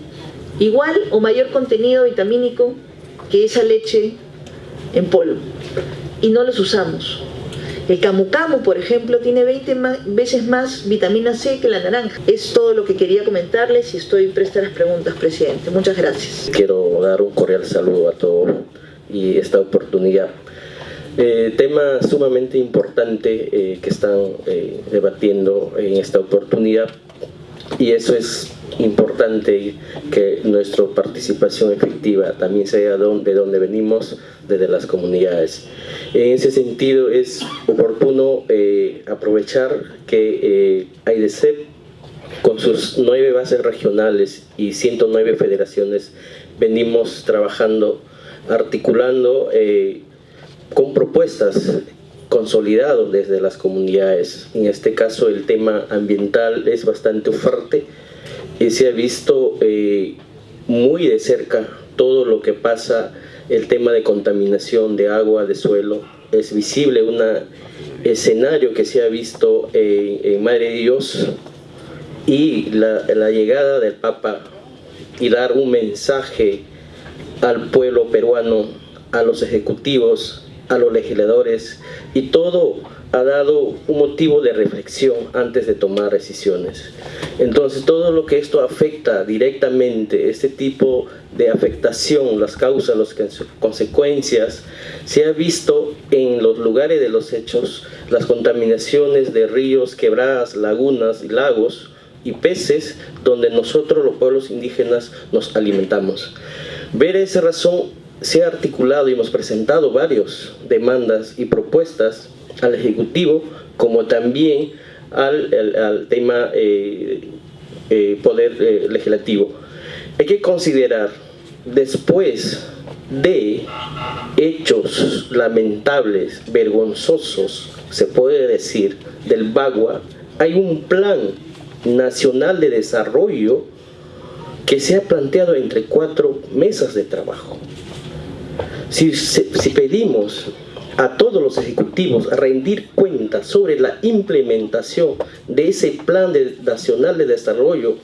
igual o mayor contenido vitamínico que esa leche en polvo, y no los usamos. El camu camu, por ejemplo, tiene 20 veces más vitamina C que la naranja. Es todo lo que quería comentarles y estoy presta a las preguntas, presidente. Muchas gracias. Quiero dar un cordial saludo a todos y esta oportunidad. Tema sumamente importante que están debatiendo en esta oportunidad, y eso es importante, que nuestra participación efectiva también sea de donde venimos, desde las comunidades. En ese sentido es oportuno aprovechar que AIDESEP, con sus 9 bases regionales y 109 federaciones, venimos trabajando, articulando con propuestas consolidadas desde las comunidades. En este caso el tema ambiental es bastante fuerte y se ha visto muy de cerca todo lo que pasa. El tema de contaminación de agua, de suelo, es visible un escenario que se ha visto en Madre de Dios, y la llegada del Papa y dar un mensaje al pueblo peruano, a los ejecutivos, a los legisladores, y todo ha dado un motivo de reflexión antes de tomar decisiones. Entonces todo lo que esto afecta directamente, este tipo de afectación, las causas, las consecuencias, se ha visto en los lugares de los hechos, las contaminaciones de ríos, quebradas, lagunas y lagos y peces, donde nosotros los pueblos indígenas nos alimentamos. Ver esa razón, se ha articulado y hemos presentado varias demandas y propuestas al Ejecutivo, como también al tema Poder Legislativo. Hay que considerar, después de hechos lamentables, vergonzosos, se puede decir, del Bagua, hay un plan nacional de desarrollo que se ha planteado entre 4 mesas de trabajo. Si pedimos a todos los ejecutivos a rendir cuenta sobre la implementación de ese plan nacional de desarrollo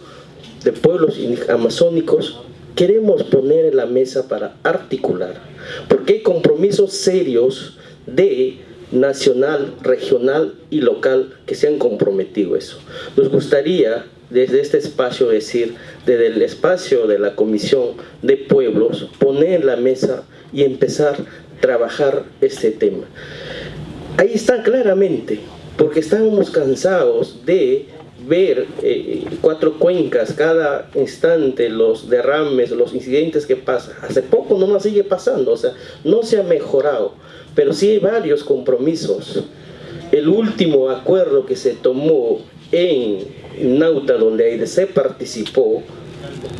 de pueblos amazónicos, queremos poner en la mesa para articular, porque hay compromisos serios de nacional, regional y local que se han comprometido eso. Nos gustaría desde este espacio decir, desde el espacio de la Comisión de Pueblos, poner en la mesa y empezar a trabajar este tema. Ahí está claramente, porque estábamos cansados de ver 4 cuencas cada instante, los derrames, los incidentes que pasan. Hace poco nomás sigue pasando, o sea, no se ha mejorado, pero sí hay varios compromisos. El último acuerdo que se tomó en Nauta, donde AIDESEP participó,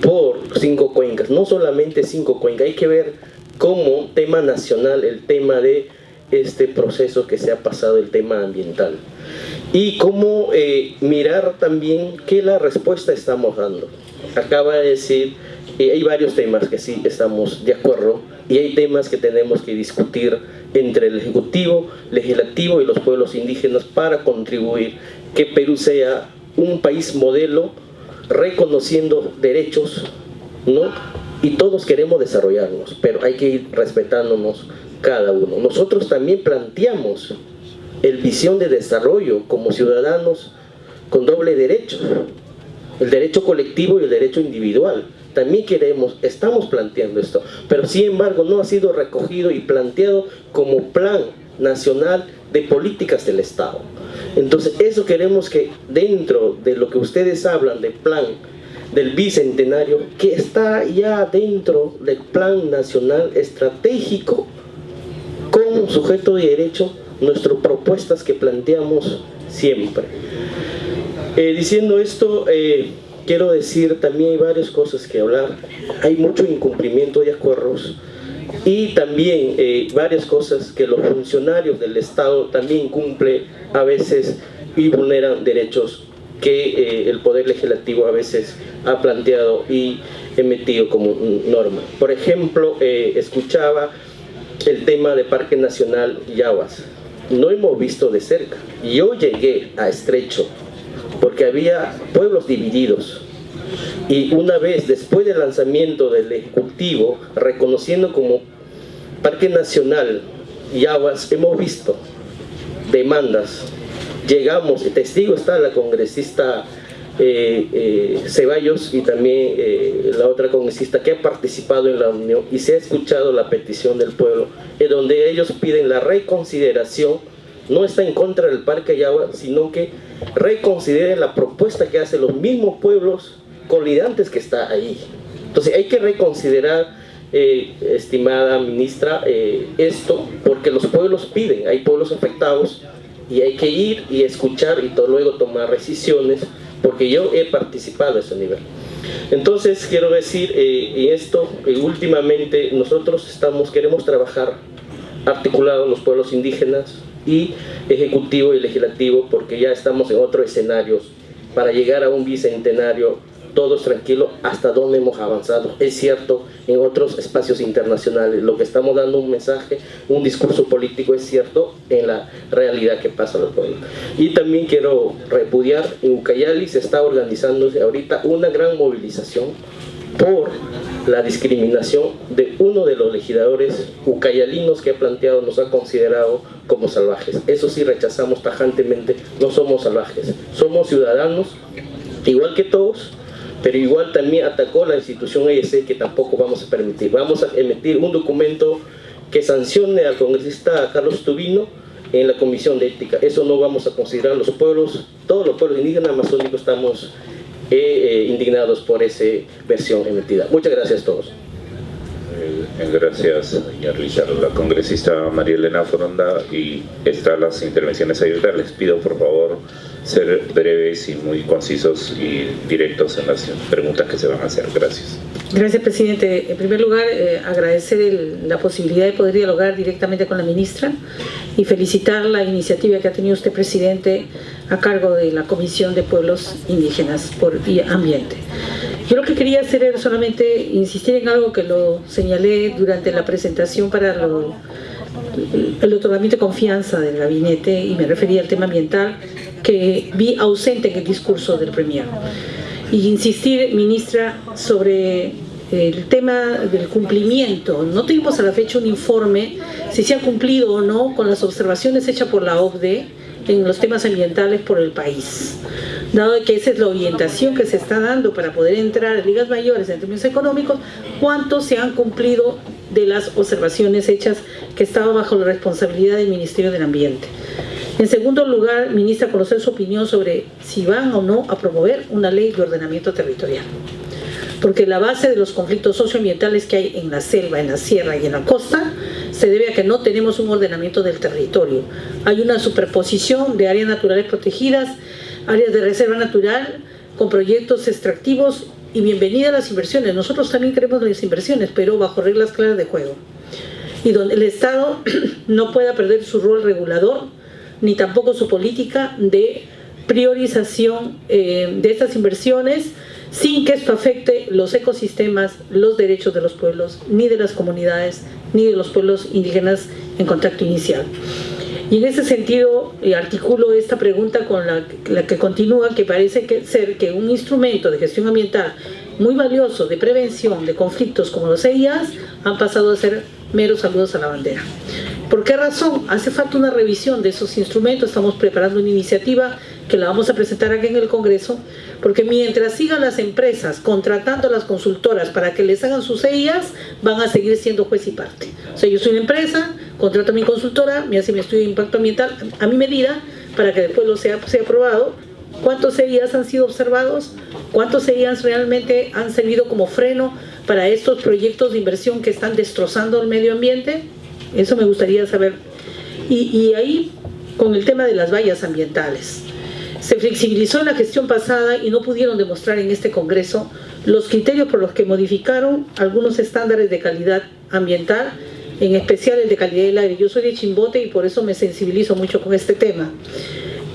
por 5 cuencas, no solamente 5 cuencas, hay que ver como tema nacional el tema de este proceso que se ha pasado, el tema ambiental, y cómo mirar también qué la respuesta estamos dando. Acaba de decir, hay varios temas que sí estamos de acuerdo, y hay temas que tenemos que discutir entre el Ejecutivo, Legislativo y los pueblos indígenas para contribuir que Perú sea un país modelo, reconociendo derechos, ¿no? Y todos queremos desarrollarnos, pero hay que ir respetándonos cada uno. Nosotros también planteamos el visión de desarrollo como ciudadanos con doble derecho, el derecho colectivo y el derecho individual. También estamos planteando esto, pero sin embargo no ha sido recogido y planteado como plan nacional de políticas del Estado. Entonces eso queremos que dentro de lo que ustedes hablan de plan del bicentenario, que está ya dentro del plan nacional estratégico con sujeto de derecho, nuestras propuestas que planteamos siempre. Diciendo esto, quiero decir también hay varias cosas que hablar. Hay mucho incumplimiento de acuerdos y también varias cosas que los funcionarios del Estado también cumplen a veces y vulneran derechos que el Poder Legislativo a veces ha planteado y emitido como norma. Por ejemplo, escuchaba el tema de Parque Nacional Yaguas. No hemos visto de cerca. Yo llegué a Estrecho porque había pueblos divididos. Y una vez después del lanzamiento del Ejecutivo, reconociendo como Parque Nacional Yaguas, hemos visto demandas. Llegamos, testigo está la congresista Ceballos y también la otra congresista que ha participado en la reunión, y se ha escuchado la petición del pueblo, en donde ellos piden la reconsideración. No está en contra del Parque Yaguas, sino que reconsideren la propuesta que hacen los mismos pueblos colidantes que está ahí. Entonces hay que reconsiderar, estimada ministra, esto, porque los pueblos piden, hay pueblos afectados, y hay que ir y escuchar y luego tomar decisiones, porque yo he participado a ese nivel. Entonces quiero decir, y esto, últimamente nosotros queremos trabajar articulado los pueblos indígenas y ejecutivo y legislativo, porque ya estamos en otros escenarios para llegar a un bicentenario todos tranquilos. Hasta donde hemos avanzado, es cierto, en otros espacios internacionales lo que estamos dando un mensaje, un discurso político, es cierto en la realidad que pasa en el pueblo. Y también quiero repudiar, en Ucayali se está organizándose ahorita una gran movilización por la discriminación de uno de los legisladores ucayalinos que ha planteado, nos ha considerado como salvajes. Eso sí rechazamos tajantemente. No somos salvajes, somos ciudadanos igual que todos, pero igual también atacó la institución EIC, que tampoco vamos a permitir. Vamos a emitir un documento que sancione al congresista Carlos Tubino en la Comisión de Ética. Eso no vamos a considerar. Los pueblos, todos los pueblos indígenas amazónicos estamos indignados por esa versión emitida. Muchas gracias a todos. Gracias, señor Richard. La congresista María Elena Foronda, y están las intervenciones abiertas. Les pido, por favor, ser breves y muy concisos y directos en las preguntas que se van a hacer. Gracias. Gracias, presidente. En primer lugar, agradecer la posibilidad de poder dialogar directamente con la ministra y felicitar la iniciativa que ha tenido usted, presidente, a cargo de la Comisión de Pueblos Indígenas y Ambiente. Yo lo que quería hacer era solamente insistir en algo que lo señalé durante la presentación para el otorgamiento de confianza del gabinete, y me refería al tema ambiental, que vi ausente en el discurso del Premier. Y insistir, ministra, sobre el tema del cumplimiento. No tenemos a la fecha un informe si se ha cumplido o no con las observaciones hechas por la OCDE en los temas ambientales por el país. Dado que esa es la orientación que se está dando para poder entrar a ligas mayores en términos económicos, ¿cuántos se han cumplido de las observaciones hechas que estaban bajo la responsabilidad del Ministerio del Ambiente? En segundo lugar, ministra, conocer su opinión sobre si van o no a promover una ley de ordenamiento territorial. Porque la base de los conflictos socioambientales que hay en la selva, en la sierra y en la costa se debe a que no tenemos un ordenamiento del territorio. Hay una superposición de áreas naturales protegidas, áreas de reserva natural, con proyectos extractivos, y bienvenida a las inversiones. Nosotros también queremos las inversiones, pero bajo reglas claras de juego. Y donde el Estado no pueda perder su rol regulador, ni tampoco su política de priorización de estas inversiones, sin que esto afecte los ecosistemas, los derechos de los pueblos, ni de las comunidades, ni de los pueblos indígenas en contacto inicial. Y en ese sentido articulo esta pregunta con la que continúa, que parece ser que un instrumento de gestión ambiental muy valioso de prevención de conflictos como los EIAs han pasado a ser meros saludos a la bandera. ¿Por qué razón? Hace falta una revisión de esos instrumentos. Estamos preparando una iniciativa que la vamos a presentar aquí en el Congreso, porque mientras sigan las empresas contratando a las consultoras para que les hagan sus EIAs, van a seguir siendo juez y parte. O sea, yo soy una empresa, contrato a mi consultora, me hace mi estudio de impacto ambiental a mi medida, para que después lo sea aprobado. ¿Cuántos EIAs han sido observados? ¿Cuántos EIAs realmente han servido como freno para estos proyectos de inversión que están destrozando el medio ambiente? Eso me gustaría saber. Y ahí, con el tema de las vallas ambientales. Se flexibilizó en la gestión pasada y no pudieron demostrar en este Congreso los criterios por los que modificaron algunos estándares de calidad ambiental, en especial el de calidad del aire. Yo soy de Chimbote y por eso me sensibilizo mucho con este tema.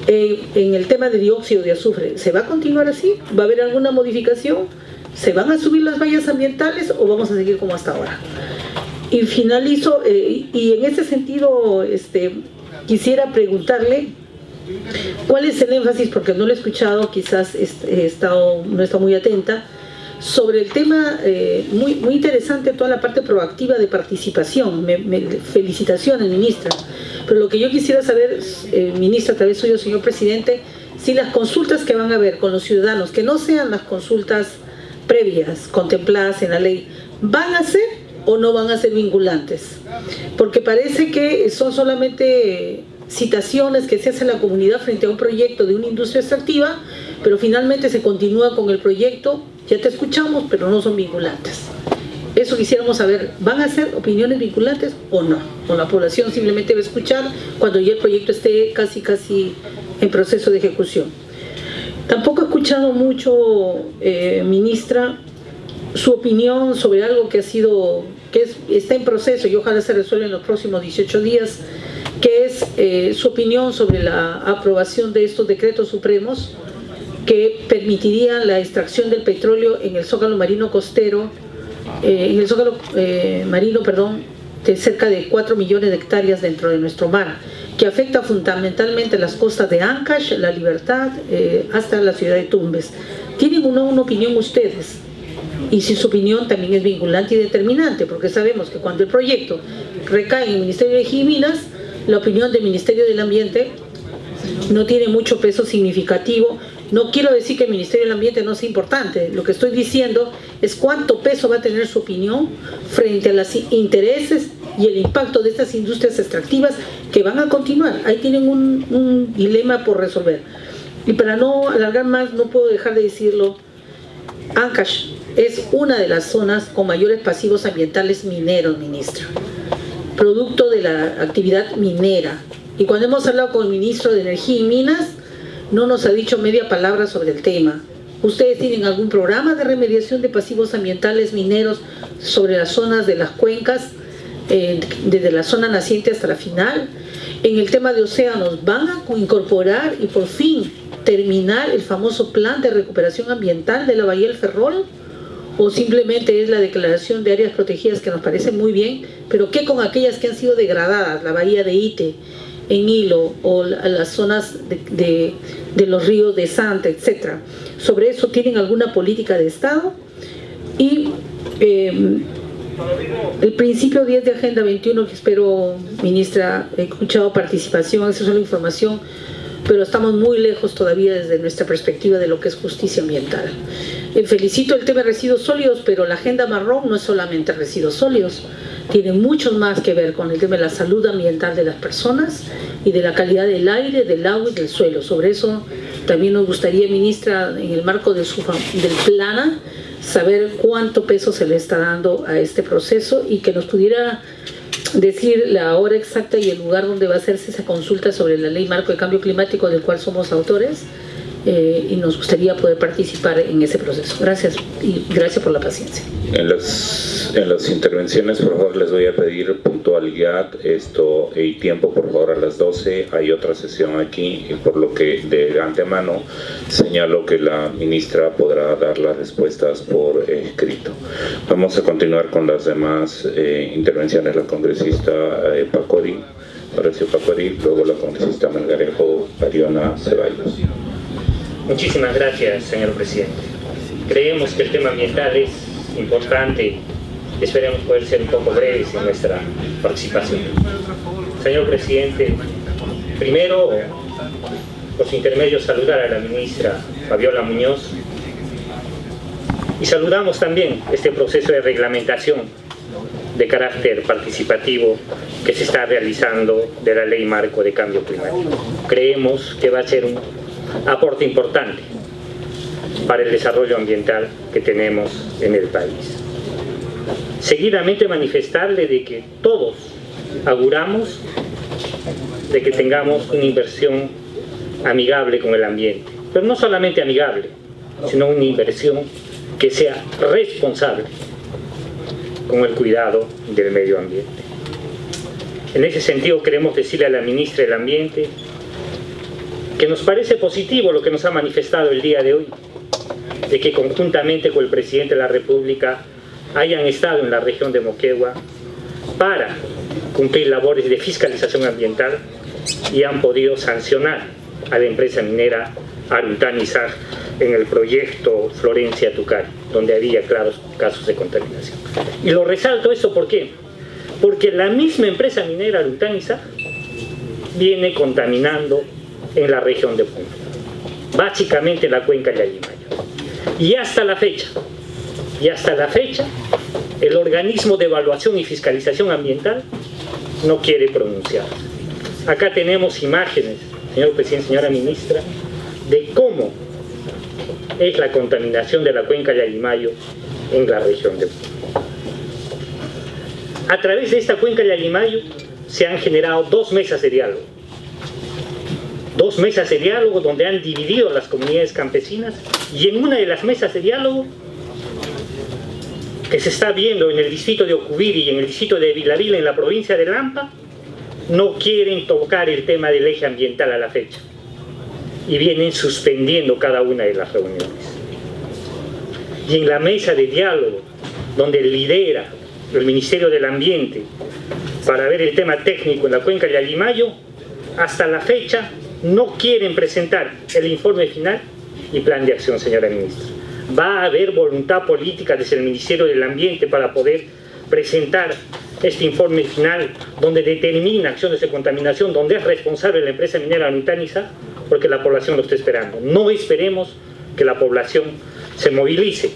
en el tema de dióxido de azufre, ¿se va a continuar así? ¿Va a haber alguna modificación? ¿Se van a subir las vallas ambientales o vamos a seguir como hasta ahora? Y finalizo, y en ese sentido quisiera preguntarle cuál es el énfasis, porque no lo he escuchado, quizás no he estado muy atenta, sobre el tema muy interesante, toda la parte proactiva de participación. Felicitaciones, ministra. Pero lo que yo quisiera saber, ministra, a través suyo, señor presidente, si las consultas que van a haber con los ciudadanos, que no sean las consultas previas, contempladas en la ley, ¿van a ser o no van a ser vinculantes? Porque parece que son solamente citaciones que se hace en la comunidad frente a un proyecto de una industria extractiva, pero finalmente se continúa con el proyecto, ya te escuchamos, pero no son vinculantes. Eso quisiéramos saber, ¿van a ser opiniones vinculantes o no? O la población simplemente va a escuchar cuando ya el proyecto esté casi en proceso de ejecución. Tampoco he escuchado mucho, ministra, su opinión sobre algo que está en proceso y ojalá se resuelva en los próximos 18 días, que es su opinión sobre la aprobación de estos decretos supremos que permitirían la extracción del petróleo en el zócalo marino costero, de cerca de 4 millones de hectáreas dentro de nuestro mar, que afecta fundamentalmente las costas de Ancash, La Libertad, hasta la ciudad de Tumbes. ¿Tienen una opinión ustedes? Y si su opinión también es vinculante y determinante, porque sabemos que cuando el proyecto recae en el Ministerio de Energía y Minas, la opinión del Ministerio del Ambiente no tiene mucho peso significativo. No quiero decir que el Ministerio del Ambiente no sea importante, lo que estoy diciendo es cuánto peso va a tener su opinión frente a los intereses y el impacto de estas industrias extractivas que van a continuar. Ahí tienen un dilema por resolver. Y para no alargar más, no puedo dejar de decirlo, Ancash es una de las zonas con mayores pasivos ambientales mineros, ministra, producto de la actividad minera. Y cuando hemos hablado con el ministro de Energía y Minas, no nos ha dicho media palabra sobre el tema. ¿Ustedes tienen algún programa de remediación de pasivos ambientales mineros sobre las zonas de las cuencas, desde la zona naciente hasta la final? En el tema de océanos, ¿van a incorporar y por fin terminar el famoso plan de recuperación ambiental de la Bahía del Ferrol? ¿O simplemente es la declaración de áreas protegidas, que nos parece muy bien, pero qué con aquellas que han sido degradadas, la bahía de Ite, en Hilo, o las zonas de los ríos de Santa, etcétera? ¿Sobre eso tienen alguna política de Estado? Y el principio 10 de Agenda 21, que espero, ministra, he escuchado participación, esa es la información, pero estamos muy lejos todavía desde nuestra perspectiva de lo que es justicia ambiental. Felicito el tema de residuos sólidos, pero la agenda marrón no es solamente residuos sólidos, tiene mucho más que ver con el tema de la salud ambiental de las personas y de la calidad del aire, del agua y del suelo. Sobre eso también nos gustaría, ministra, en el marco del PLANA, saber cuánto peso se le está dando a este proceso y que nos pudiera decir la hora exacta y el lugar donde va a hacerse esa consulta sobre la Ley Marco de Cambio Climático, del cual somos autores, y nos gustaría poder participar en ese proceso. Gracias, y gracias por la paciencia. En las intervenciones, por favor, les voy a pedir puntualidad y tiempo. Por favor, a las 12 hay otra sesión aquí, y por lo que de antemano señalo que la ministra podrá dar las respuestas por escrito. Vamos a continuar con las demás intervenciones. La congresista Pacori, Horacio Pacori, luego la congresista Melgarejo Pariona Ceballos. Muchísimas gracias, señor presidente. Creemos que el tema ambiental es importante. Esperemos poder ser un poco breves en nuestra participación. Señor presidente, primero, por su intermedio, saludar a la ministra Fabiola Muñoz, y saludamos también este proceso de reglamentación de carácter participativo que se está realizando de la Ley Marco de Cambio Climático. Creemos que va a ser un aporte importante para el desarrollo ambiental que tenemos en el país. Seguidamente manifestarle de que todos auguramos de que tengamos una inversión amigable con el ambiente, pero no solamente amigable, sino una inversión que sea responsable con el cuidado del medio ambiente. En ese sentido, queremos decirle a la ministra del Ambiente que nos parece positivo lo que nos ha manifestado el día de hoy, de que conjuntamente con el presidente de la República hayan estado en la región de Moquegua para cumplir labores de fiscalización ambiental y han podido sancionar a la empresa minera Aruntanizag en el proyecto Florencia Tucari, donde había claros casos de contaminación. Y lo resalto esto, ¿por qué? Porque la misma empresa minera Aruntanizag viene contaminando en la región de Puno, básicamente en la cuenca de Llalimayo. Y hasta la fecha, el organismo de evaluación y fiscalización ambiental no quiere pronunciar. Acá tenemos imágenes, señor presidente, señora ministra, de cómo es la contaminación de la cuenca de Llalimayo en la región de Puno. A través de esta cuenca de Llalimayo se han generado 2 mesas de diálogo. 2 mesas de diálogo donde han dividido a las comunidades campesinas, y en una de las mesas de diálogo que se está viendo en el distrito de Ocubiri y en el distrito de Vilavila en la provincia de Lampa, no quieren tocar el tema del eje ambiental a la fecha y vienen suspendiendo cada una de las reuniones. Y en la mesa de diálogo donde lidera el Ministerio del Ambiente para ver el tema técnico en la cuenca de Llalimayo, hasta la fecha no quieren presentar el informe final y plan de acción, señora ministra. Va a haber voluntad política desde el Ministerio del Ambiente para poder presentar este informe final donde determina acciones de contaminación, donde es responsable la empresa minera Aruntanizag, porque la población lo está esperando. No esperemos que la población se movilice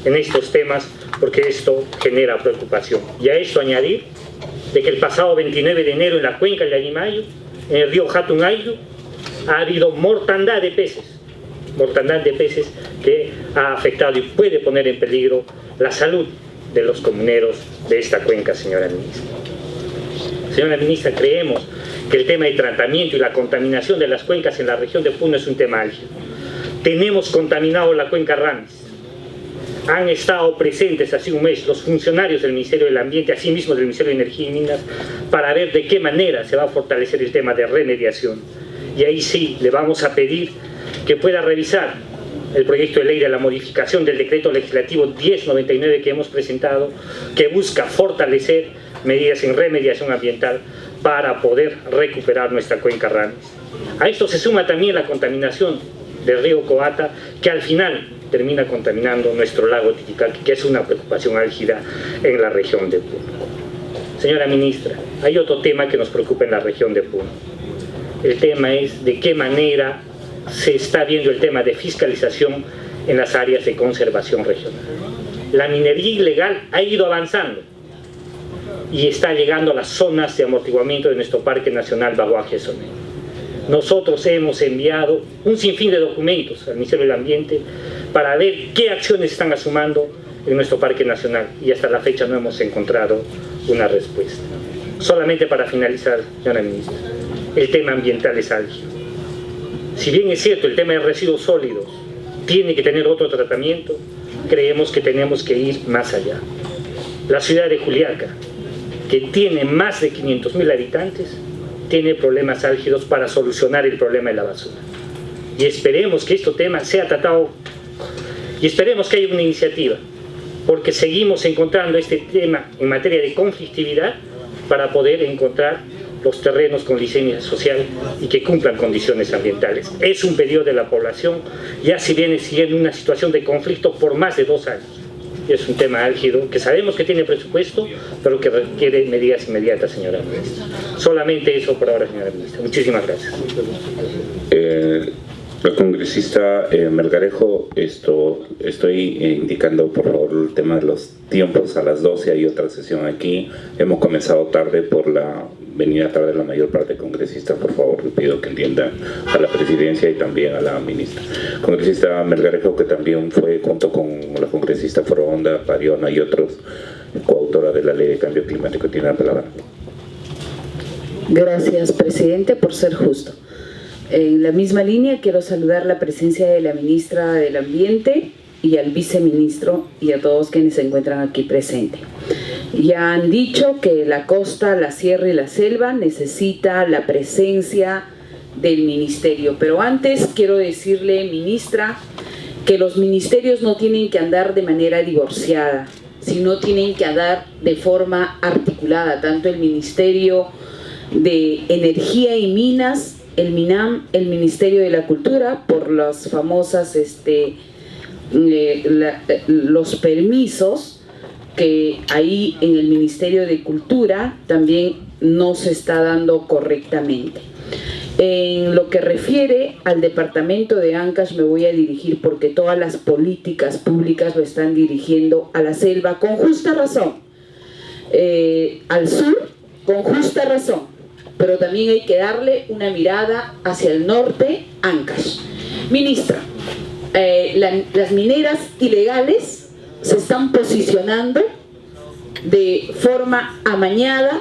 en estos temas, porque esto genera preocupación. Y a esto añadir de que el pasado 29 de enero en la cuenca de Llalimayo, en el río Hatungayu, ha habido mortandad de peces que ha afectado y puede poner en peligro la salud de los comuneros de esta cuenca, señora ministra. Señora ministra, creemos que el tema de tratamiento y la contaminación de las cuencas en la región de Puno es un tema álgido. Tenemos contaminado la cuenca Ramis. Han estado presentes hace un mes los funcionarios del Ministerio del Ambiente, así mismo del Ministerio de Energía y Minas, para ver de qué manera se va a fortalecer el tema de remediación. Y ahí sí, le vamos a pedir que pueda revisar el proyecto de ley de la modificación del decreto legislativo 1099 que hemos presentado, que busca fortalecer medidas en remediación ambiental para poder recuperar nuestra cuenca Ramis. A esto se suma también la contaminación del río Coata, que al final termina contaminando nuestro lago Titicaca, que es una preocupación álgida en la región de Puno. Señora ministra, hay otro tema que nos preocupa en la región de Puno. El tema es de qué manera se está viendo el tema de fiscalización en las áreas de conservación regional. La minería ilegal ha ido avanzando y está llegando a las zonas de amortiguamiento de nuestro Parque Nacional Baguaje-Sonero. Nosotros hemos enviado un sinfín de documentos al Ministerio del Ambiente para ver qué acciones están asumiendo en nuestro Parque Nacional, y hasta la fecha no hemos encontrado una respuesta. Solamente para finalizar, señora ministra, el tema ambiental es álgido. Si bien es cierto, el tema de residuos sólidos tiene que tener otro tratamiento, creemos que tenemos que ir más allá. La ciudad de Juliaca, que tiene más de 500.000 habitantes, tiene problemas álgidos para solucionar el problema de la basura. Y esperemos que este tema sea tratado, y esperemos que haya una iniciativa, porque seguimos encontrando este tema en materia de conflictividad para poder encontrar los terrenos con licencia social y que cumplan condiciones ambientales. Es un pedido de la población, ya se viene siguiendo una situación de conflicto por más de 2 años. Y es un tema álgido que sabemos que tiene presupuesto, pero que requiere medidas inmediatas, señora ministra. Solamente eso por ahora, señora ministra. Muchísimas gracias. La congresista Melgarejo, estoy indicando por favor el tema de los tiempos. A las 12 hay otra sesión aquí. Hemos comenzado tarde por la venida tarde de la mayor parte de congresistas. Por favor, le pido que entiendan a la presidencia y también a la ministra. Congresista Melgarejo, que también fue junto con la congresista Foronda, Pariona y otros, coautora de la ley de cambio climático, tiene la palabra. Gracias, presidente, por ser justo. En la misma línea quiero saludar la presencia de la ministra del Ambiente y al viceministro y a todos quienes se encuentran aquí presentes. Ya han dicho que la costa, la sierra y la selva necesita la presencia del ministerio. Pero antes quiero decirle, ministra, que los ministerios no tienen que andar de manera divorciada, sino tienen que andar de forma articulada, tanto el Ministerio de Energía y Minas, el MINAM, el Ministerio de la Cultura, por las famosas los permisos que ahí en el Ministerio de Cultura también no se está dando correctamente. En lo que refiere al departamento de Ancash me voy a dirigir porque todas las políticas públicas lo están dirigiendo a la selva con justa razón, al sur con justa razón, pero también hay que darle una mirada hacia el norte, Ancash. Ministra, las mineras ilegales se están posicionando de forma amañada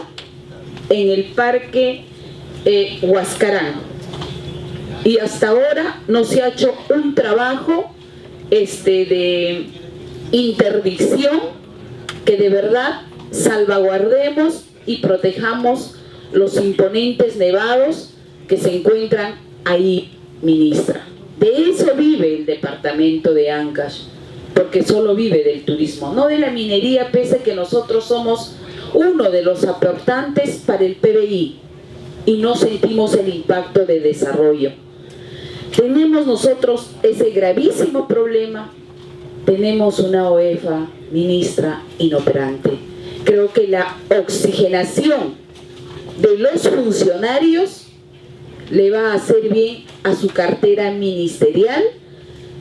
en el parque Huascarán, y hasta ahora no se ha hecho un trabajo de interdicción que de verdad salvaguardemos y protejamos los imponentes nevados que se encuentran ahí, ministra. De eso vive el departamento de Ancash, porque solo vive del turismo, no de la minería, pese a que nosotros somos uno de los aportantes para el PBI y no sentimos el impacto de desarrollo. Tenemos nosotros ese gravísimo problema, tenemos una OEFA, ministra, inoperante. Creo que la oxigenación de los funcionarios le va a hacer bien a su cartera ministerial.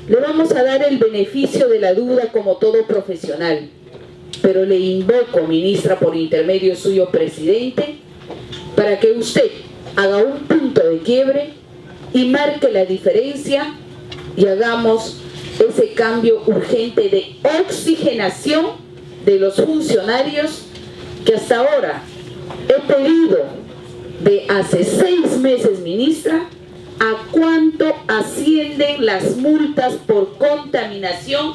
Le vamos a dar el beneficio de la duda como todo profesional, pero le invoco, ministra, por intermedio suyo, presidente, para que usted haga un punto de quiebre y marque la diferencia y hagamos ese cambio urgente de oxigenación de los funcionarios que hasta ahora he pedido de hace 6 meses, ministra, a cuánto ascienden las multas por contaminación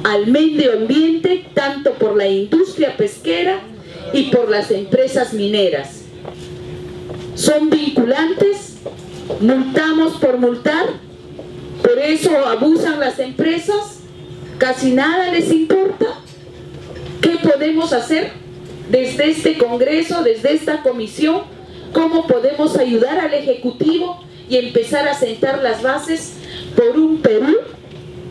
al medio ambiente, tanto por la industria pesquera y por las empresas mineras. ¿Son vinculantes? ¿Multamos por multar? ¿Por eso abusan las empresas? ¿Casi nada les importa? ¿Qué podemos hacer desde este Congreso, desde esta comisión? ¿Cómo podemos ayudar al Ejecutivo y empezar a sentar las bases por un Perú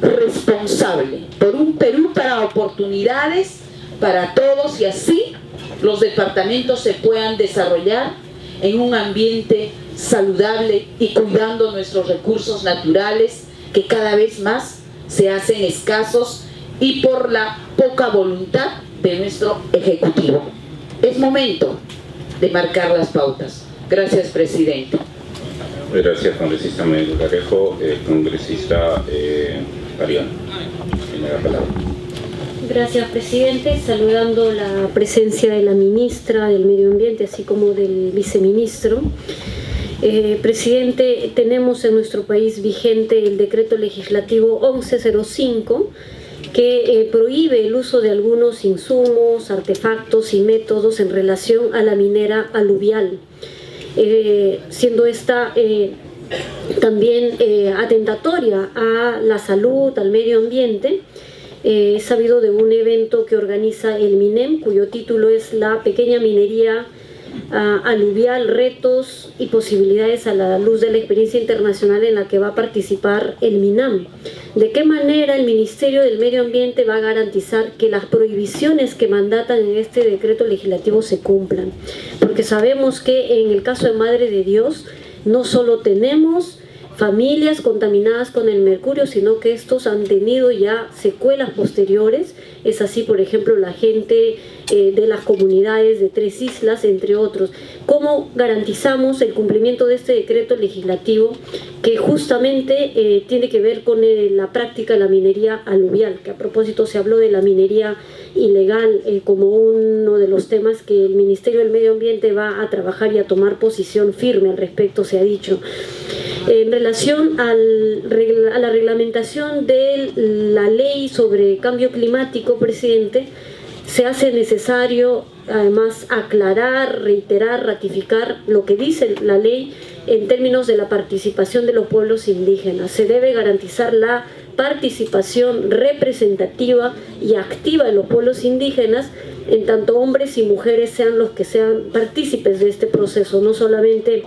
responsable, por un Perú para oportunidades para todos, y así los departamentos se puedan desarrollar en un ambiente saludable y cuidando nuestros recursos naturales que cada vez más se hacen escasos y por la poca voluntad de nuestro Ejecutivo? Es momento de marcar las pautas. Gracias, presidente. Gracias, congresista Melgarejo. Congresista Ariana, tiene la palabra. Gracias, presidente. Saludando la presencia de la ministra del Medio Ambiente, así como del viceministro. Presidente, tenemos en nuestro país vigente el decreto legislativo 1105, que prohíbe el uso de algunos insumos, artefactos y métodos en relación a la minera aluvial, siendo esta también atentatoria a la salud, al medio ambiente. He sabido de un evento que organiza el MINEM, cuyo título es La pequeña minería aluvial, retos y posibilidades a la luz de la experiencia internacional, en la que va a participar el MINAM. ¿De qué manera el Ministerio del Medio Ambiente va a garantizar que las prohibiciones que mandatan en este decreto legislativo se cumplan? Porque sabemos que en el caso de Madre de Dios no solo tenemos familias contaminadas con el mercurio, sino que estos han tenido ya secuelas posteriores. Es así, por ejemplo, la gente de las comunidades de 3 islas, entre otros. ¿Cómo garantizamos el cumplimiento de este decreto legislativo que justamente tiene que ver con la práctica de la minería aluvial? Que a propósito se habló de la minería ilegal como uno de los temas que el Ministerio del Medio Ambiente va a trabajar y a tomar posición firme al respecto, se ha dicho. En relación a la reglamentación de la ley sobre cambio climático, presidente, Se hace necesario además aclarar, reiterar, ratificar lo que dice la ley en términos de la participación de los pueblos indígenas. Se debe garantizar la participación representativa y activa de los pueblos indígenas, en tanto hombres y mujeres sean los que sean partícipes de este proceso, no solamente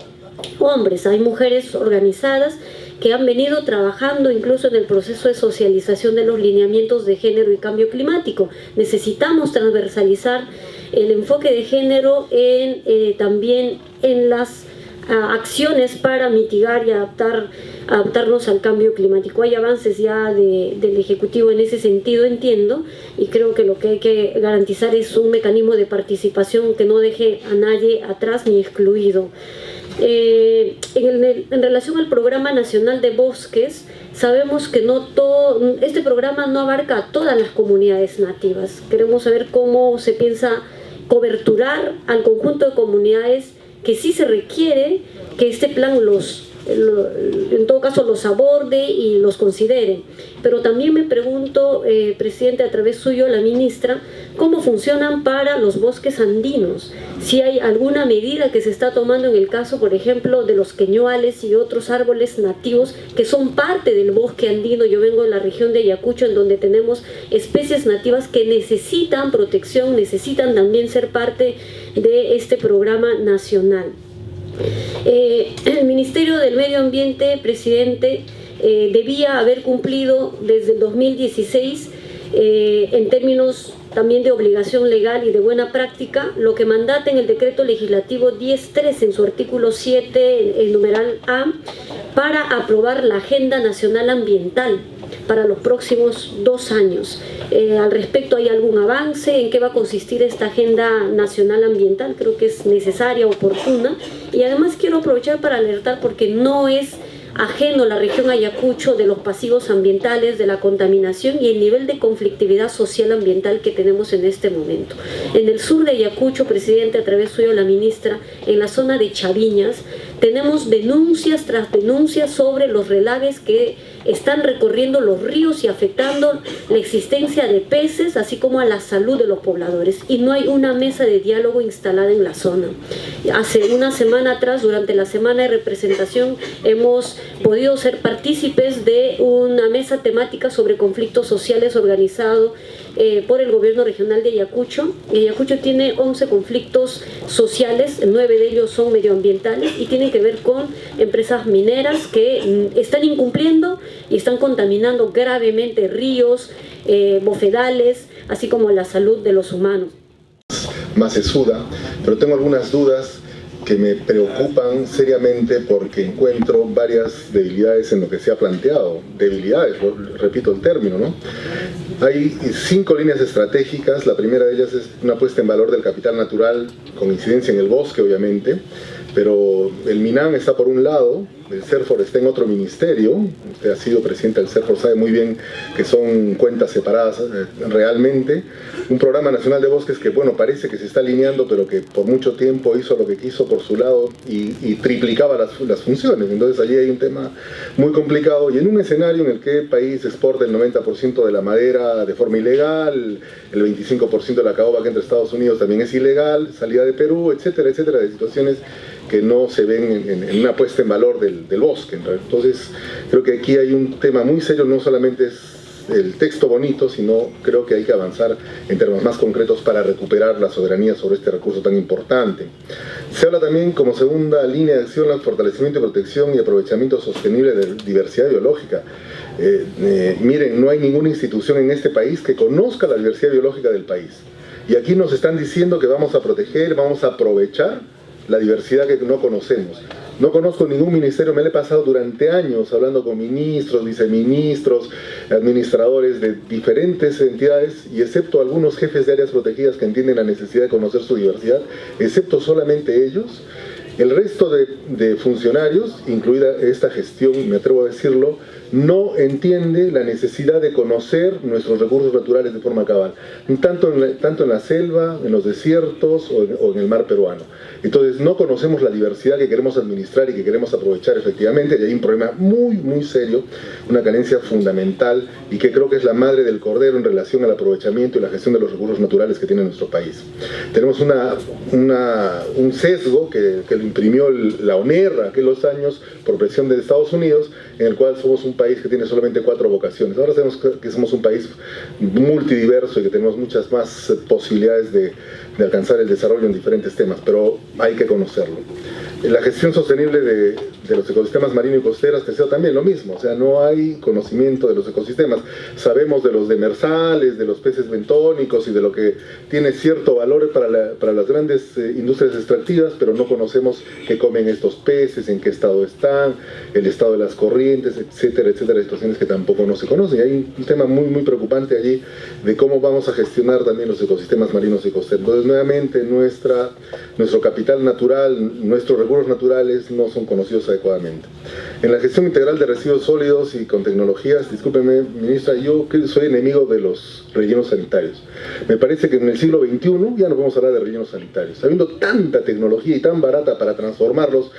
hombres. Hay mujeres organizadas que han venido trabajando incluso en el proceso de socialización de los lineamientos de género y cambio climático. Necesitamos transversalizar el enfoque de género también en las acciones para mitigar y adaptarnos al cambio climático. Hay avances ya del Ejecutivo en ese sentido, entiendo, y creo que lo que hay que garantizar es un mecanismo de participación que no deje a nadie atrás ni excluido. En relación al Programa Nacional de Bosques, sabemos que este programa no abarca a todas las comunidades nativas. Queremos saber cómo se piensa coberturar al conjunto de comunidades que sí se requiere que este plan en todo caso los aborde y los considere. Pero también me pregunto, presidente, a través suyo, la ministra, cómo funcionan para los bosques andinos, si hay alguna medida que se está tomando en el caso, por ejemplo, de los queñuales y otros árboles nativos que son parte del bosque andino. Yo vengo de la región de Ayacucho, en donde tenemos especies nativas que necesitan protección, necesitan también ser parte de este programa nacional. El Ministerio del Medio Ambiente, presidente, debía haber cumplido desde el 2016 en términos también de obligación legal y de buena práctica lo que mandata en el decreto legislativo 10.3 en su artículo 7, el numeral A, para aprobar la Agenda Nacional Ambiental para los próximos 2 años. Al respecto, ¿hay algún avance? ¿En qué va a consistir esta Agenda Nacional Ambiental? Creo que es necesaria, oportuna. Y además quiero aprovechar para alertar, porque no es ajeno la región Ayacucho de los pasivos ambientales, de la contaminación y el nivel de conflictividad social ambiental que tenemos en este momento. En el sur de Ayacucho, presidente, a través suyo la ministra, en la zona de Chaviñas, tenemos denuncias tras denuncias sobre los relaves que están recorriendo los ríos y afectando la existencia de peces, así como a la salud de los pobladores, y no hay una mesa de diálogo instalada en la zona. Hace una semana atrás, durante la semana de representación, hemos podido ser partícipes de una mesa temática sobre conflictos sociales organizado por el gobierno regional de Ayacucho. Ayacucho tiene 11 conflictos sociales, 9 de ellos son medioambientales y tienen que ver con empresas mineras que están incumpliendo y están contaminando gravemente ríos, bofedales, así como la salud de los humanos. Más sesuda, pero tengo algunas dudas que me preocupan seriamente porque encuentro varias debilidades en lo que se ha planteado. Debilidades, repito el término, ¿no? Hay 5 líneas estratégicas. La primera de ellas es una puesta en valor del capital natural con incidencia en el bosque, obviamente, pero el MINAM está por un lado, el CERFOR está en otro ministerio. Usted ha sido presidente del CERFOR, sabe muy bien que son cuentas separadas realmente. Un programa nacional de bosques que, bueno, parece que se está alineando, pero que por mucho tiempo hizo lo que quiso por su lado y triplicaba las funciones. Entonces allí hay un tema muy complicado, y en un escenario en el que el país exporta el 90% de la madera de forma ilegal, el 25% de la caoba que entra a Estados Unidos también es ilegal, salida de Perú, etcétera, etcétera, de situaciones que no se ven en una puesta en valor del bosque. Entonces creo que aquí hay un tema muy serio, no solamente es el texto bonito, sino creo que hay que avanzar en términos más concretos para recuperar la soberanía sobre este recurso tan importante. Se habla también como segunda línea de acción el fortalecimiento y protección y aprovechamiento sostenible de diversidad biológica. Miren, no hay ninguna institución en este país que conozca la diversidad biológica del país. Y aquí nos están diciendo que vamos a proteger, vamos a aprovechar la diversidad que no conocemos. No conozco ningún ministerio, me lo he pasado durante años hablando con ministros, viceministros, administradores de diferentes entidades, y excepto algunos jefes de áreas protegidas que entienden la necesidad de conocer su diversidad, excepto solamente ellos, El resto de funcionarios, incluida esta gestión, me atrevo a decirlo, no entiende la necesidad de conocer nuestros recursos naturales de forma cabal, tanto en la selva, en los desiertos o en el mar peruano. Entonces no conocemos la diversidad que queremos administrar y que queremos aprovechar efectivamente, y hay un problema muy, muy serio, una carencia fundamental y que creo que es la madre del cordero en relación al aprovechamiento y la gestión de los recursos naturales que tiene nuestro país. Tenemos un sesgo que lo imprimió la ONER aquellos años por presión de Estados Unidos, en el cual somos un país que tiene solamente 4 vocaciones. Ahora sabemos que somos un país multidiverso y que tenemos muchas más posibilidades de alcanzar el desarrollo en diferentes temas, pero hay que conocerlo. La gestión sostenible de los ecosistemas marinos y costeros, tercero, también lo mismo, o sea, no hay conocimiento de los ecosistemas. Sabemos de los demersales, de los peces bentónicos y de lo que tiene cierto valor para las grandes industrias extractivas, pero no conocemos qué comen estos peces, en qué estado están, el estado de las corrientes, etcétera, etcétera, situaciones que tampoco no se conocen. Y hay un tema muy, muy preocupante allí de cómo vamos a gestionar también los ecosistemas marinos y costeros. Entonces, nuevamente, nuestro capital natural, nuestros recursos naturales no son conocidos adecuadamente. En la gestión integral de residuos sólidos y con tecnologías, discúlpeme, ministra, yo soy enemigo de los rellenos sanitarios. Me parece que en el siglo XXI ya no podemos hablar de rellenos sanitarios. Habiendo tanta tecnología y tan barata para transformarlos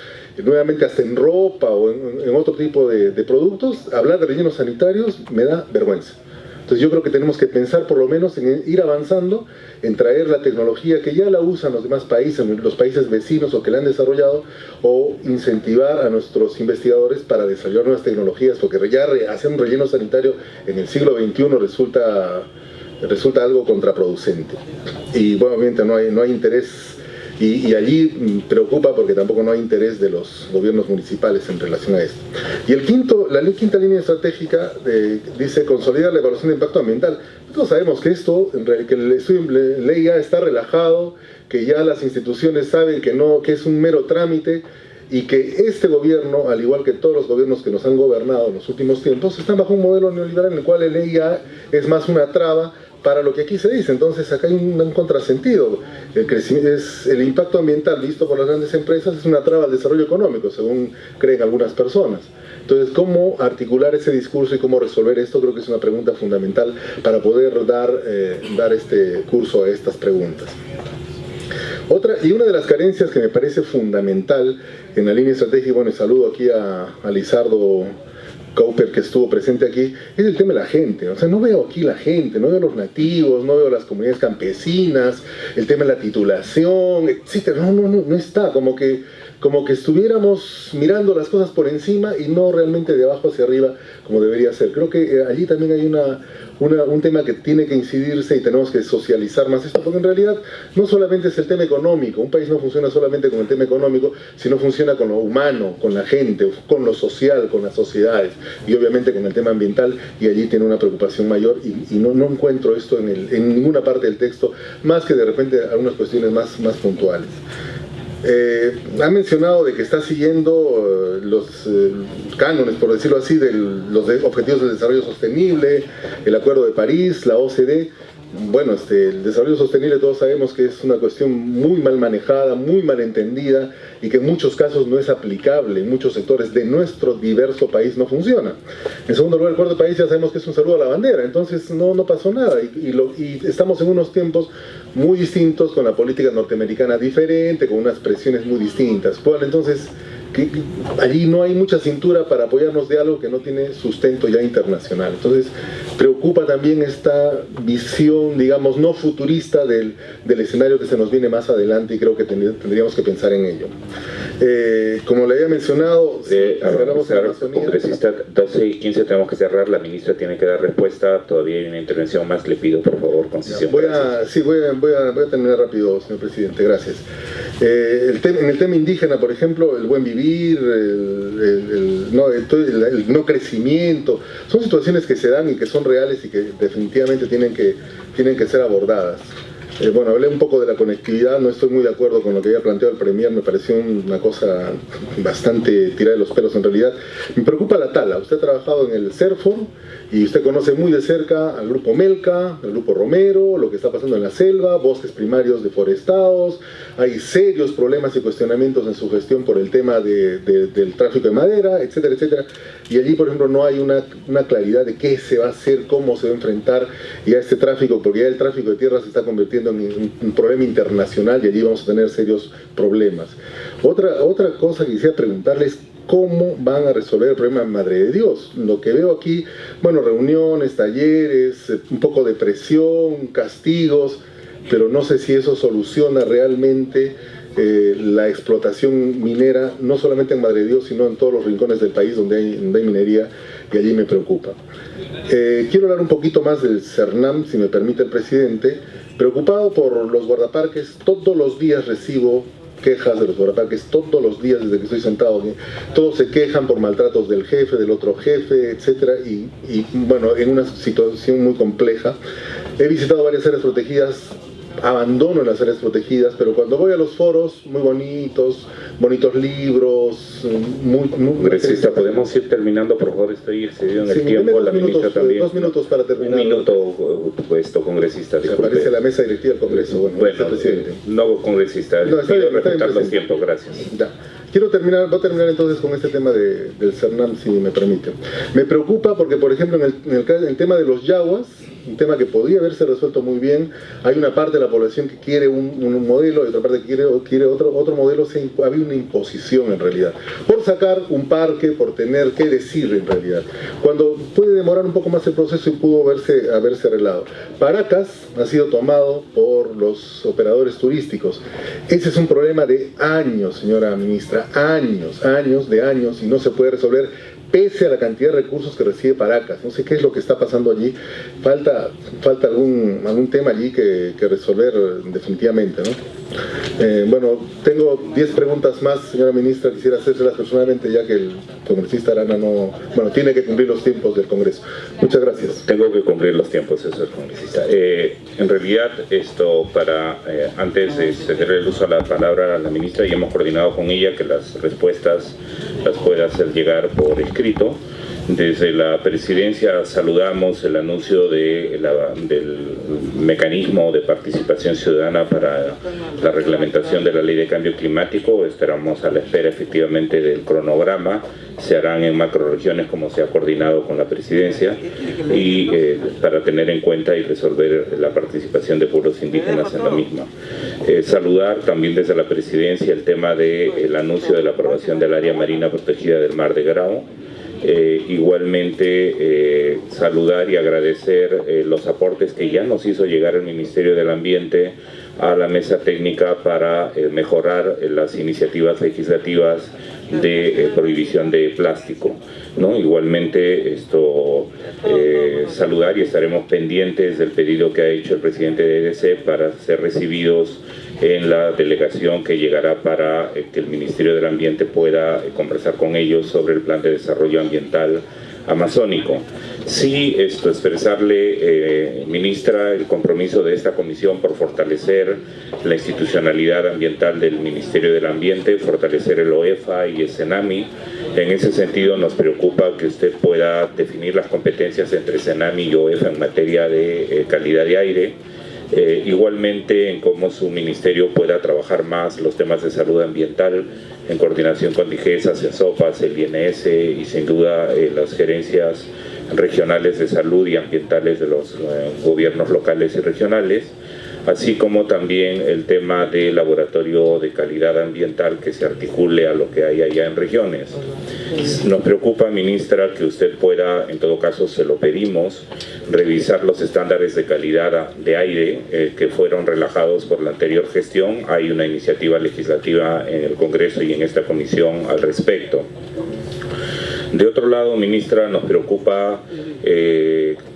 nuevamente hasta en ropa o en otro tipo de productos, hablar de rellenos sanitarios me da vergüenza. Entonces yo creo que tenemos que pensar por lo menos en ir avanzando, en traer la tecnología que ya la usan los demás países, los países vecinos o que la han desarrollado, o incentivar a nuestros investigadores para desarrollar nuevas tecnologías, porque ya hacer un relleno sanitario en el siglo XXI resulta algo contraproducente. Y bueno, obviamente no hay interés. Y allí preocupa porque tampoco no hay interés de los gobiernos municipales en relación a esto. Y la quinta línea estratégica dice consolidar la evaluación de impacto ambiental. Nosotros sabemos que que el estudio de ley ya está relajado, que ya las instituciones saben que es un mero trámite y que este gobierno, al igual que todos los gobiernos que nos han gobernado en los últimos tiempos, están bajo un modelo neoliberal en el cual la ley ya es más una traba para lo que aquí se dice. Entonces acá hay un contrasentido. El impacto ambiental visto por las grandes empresas es una traba al desarrollo económico, según creen algunas personas. Entonces, ¿cómo articular ese discurso y cómo resolver esto? Creo que es una pregunta fundamental para poder dar este curso a estas preguntas. Una de las carencias que me parece fundamental en la línea estratégica, bueno, y saludo aquí a Lizardo Cowper, que estuvo presente aquí, es el tema de la gente. O sea, no veo aquí la gente, no veo los nativos, no veo las comunidades campesinas, el tema de la titulación, etc. No está, como que estuviéramos mirando las cosas por encima y no realmente de abajo hacia arriba como debería ser. Creo que allí también hay un tema que tiene que incidirse y tenemos que socializar más esto, porque en realidad no solamente es el tema económico, un país no funciona solamente con el tema económico, sino funciona con lo humano, con la gente, con lo social, con las sociedades y obviamente con el tema ambiental, y allí tiene una preocupación mayor y no encuentro esto en ninguna parte del texto, más que de repente algunas cuestiones más puntuales. Ha mencionado de que está siguiendo los cánones, por decirlo así, de los objetivos del desarrollo sostenible, el Acuerdo de París, la OCDE. Bueno, el desarrollo sostenible todos sabemos que es una cuestión muy mal manejada, muy mal entendida y que en muchos casos no es aplicable, en muchos sectores de nuestro diverso país no funciona. En segundo lugar, el Acuerdo de París ya sabemos que es un saludo a la bandera, entonces no pasó nada y estamos en unos tiempos muy distintos, con la política norteamericana diferente, con unas presiones muy distintas. Bueno, entonces allí no hay mucha cintura para apoyarnos de algo que no tiene sustento ya internacional. Entonces preocupa también esta visión, digamos, no futurista del escenario que se nos viene más adelante, y creo que tendríamos que pensar en ello. Como le había mencionado, congresista, 12:15 tenemos que cerrar, la ministra tiene que dar respuesta, todavía hay una intervención más, le pido por favor concisión. Voy a terminar rápido, señor presidente, gracias. En el tema indígena, por ejemplo, el buen vivir, el no crecimiento, son situaciones que se dan y que son reales y que definitivamente tienen que ser abordadas. Bueno, hablé un poco de la conectividad, no estoy muy de acuerdo con lo que había planteado el Premier, me pareció una cosa bastante tirada de los pelos en realidad. Me preocupa la tala. Usted ha trabajado en el CERFOR y usted conoce muy de cerca al grupo Melca, al grupo Romero, lo que está pasando en la selva, bosques primarios deforestados, hay serios problemas y cuestionamientos en su gestión por el tema del tráfico de madera, etcétera, etcétera. Y allí, por ejemplo, no hay una claridad de qué se va a hacer, cómo se va a enfrentar ya este tráfico, porque ya el tráfico de tierra se está convirtiendo en un problema internacional y allí vamos a tener serios problemas. Otra cosa que quisiera preguntarles, ¿cómo van a resolver el problema de Madre de Dios? Lo que veo aquí, bueno, reuniones, talleres, un poco de presión, castigos, pero no sé si eso soluciona realmente la explotación minera, no solamente en Madre de Dios, sino en todos los rincones del país donde hay minería, y allí me preocupa. Quiero hablar un poquito más del CERNAM, si me permite el presidente. Preocupado por los guardaparques, todos los días recibo quejas de los guardaparques, todos los días desde que estoy sentado aquí. Todos se quejan por maltratos del jefe, del otro jefe, etcétera, y bueno, en una situación muy compleja. He visitado varias áreas protegidas, abandono las áreas protegidas, pero cuando voy a los foros, muy bonitos libros, muy Congresista, ¿podemos ir terminando, por favor? Estoy excedido en el tiempo, la ministra también. 2 minutos para terminar. Un minuto, puesto, congresista, disculpe. Aparece la mesa directiva del Congreso. Bueno, presidente. No, congresista, no, pido respetar los tiempos, gracias. Ya. Voy a terminar entonces con este tema del CERNAM, si me permite. Me preocupa porque, por ejemplo, en el tema de los yaguas, un tema que podría haberse resuelto muy bien, hay una parte de la población que quiere un modelo y otra parte que quiere otro modelo. Había una imposición en realidad, por sacar un parque, por tener que decir en realidad, cuando puede demorar un poco más el proceso y pudo haberse arreglado. Paracas ha sido tomado por los operadores turísticos. Ese es un problema de años, señora ministra, años, y no se puede resolver pese a la cantidad de recursos que recibe Paracas. No sé qué es lo que está pasando allí. Falta algún tema allí que resolver definitivamente, ¿no? Bueno, tengo 10 preguntas más, señora ministra, quisiera hacérselas personalmente, ya que el congresista Arana tiene que cumplir los tiempos del Congreso. Muchas gracias. Tengo que cumplir los tiempos, señor congresista. En realidad, antes de ceder el uso a la palabra a la ministra, y hemos coordinado con ella que las respuestas las pueda hacer llegar por escrito. Desde la presidencia saludamos el anuncio del mecanismo de participación ciudadana para la reglamentación de la ley de cambio climático. Estaremos a la espera efectivamente del cronograma. Se harán en macroregiones como se ha coordinado con la presidencia y para tener en cuenta y resolver la participación de pueblos indígenas en la misma. Saludar también desde la presidencia el tema del anuncio de la aprobación del área marina protegida del Mar de Grao. Igualmente saludar y agradecer los aportes que ya nos hizo llegar el Ministerio del Ambiente a la mesa técnica para mejorar las iniciativas legislativas de prohibición de plástico, ¿no? Igualmente saludar y estaremos pendientes del pedido que ha hecho el presidente de EDC para ser recibidos en la delegación que llegará para que el Ministerio del Ambiente pueda conversar con ellos sobre el plan de desarrollo ambiental amazónico. Sí, expresarle, ministra, el compromiso de esta comisión por fortalecer la institucionalidad ambiental del Ministerio del Ambiente, fortalecer el OEFA y el CENAMI. En ese sentido nos preocupa que usted pueda definir las competencias entre CENAMI y OEFA en materia de calidad de aire. Igualmente en cómo su ministerio pueda trabajar más los temas de salud ambiental en coordinación con DIGESA, CENSOPAS, el INS y sin duda las gerencias regionales de salud y ambientales de los gobiernos locales y regionales, así como también el tema del laboratorio de calidad ambiental que se articule a lo que hay allá en regiones. Nos preocupa, ministra, que usted pueda, en todo caso se lo pedimos, revisar los estándares de calidad de aire que fueron relajados por la anterior gestión. Hay una iniciativa legislativa en el Congreso y en esta comisión al respecto. De otro lado, ministra, nos preocupa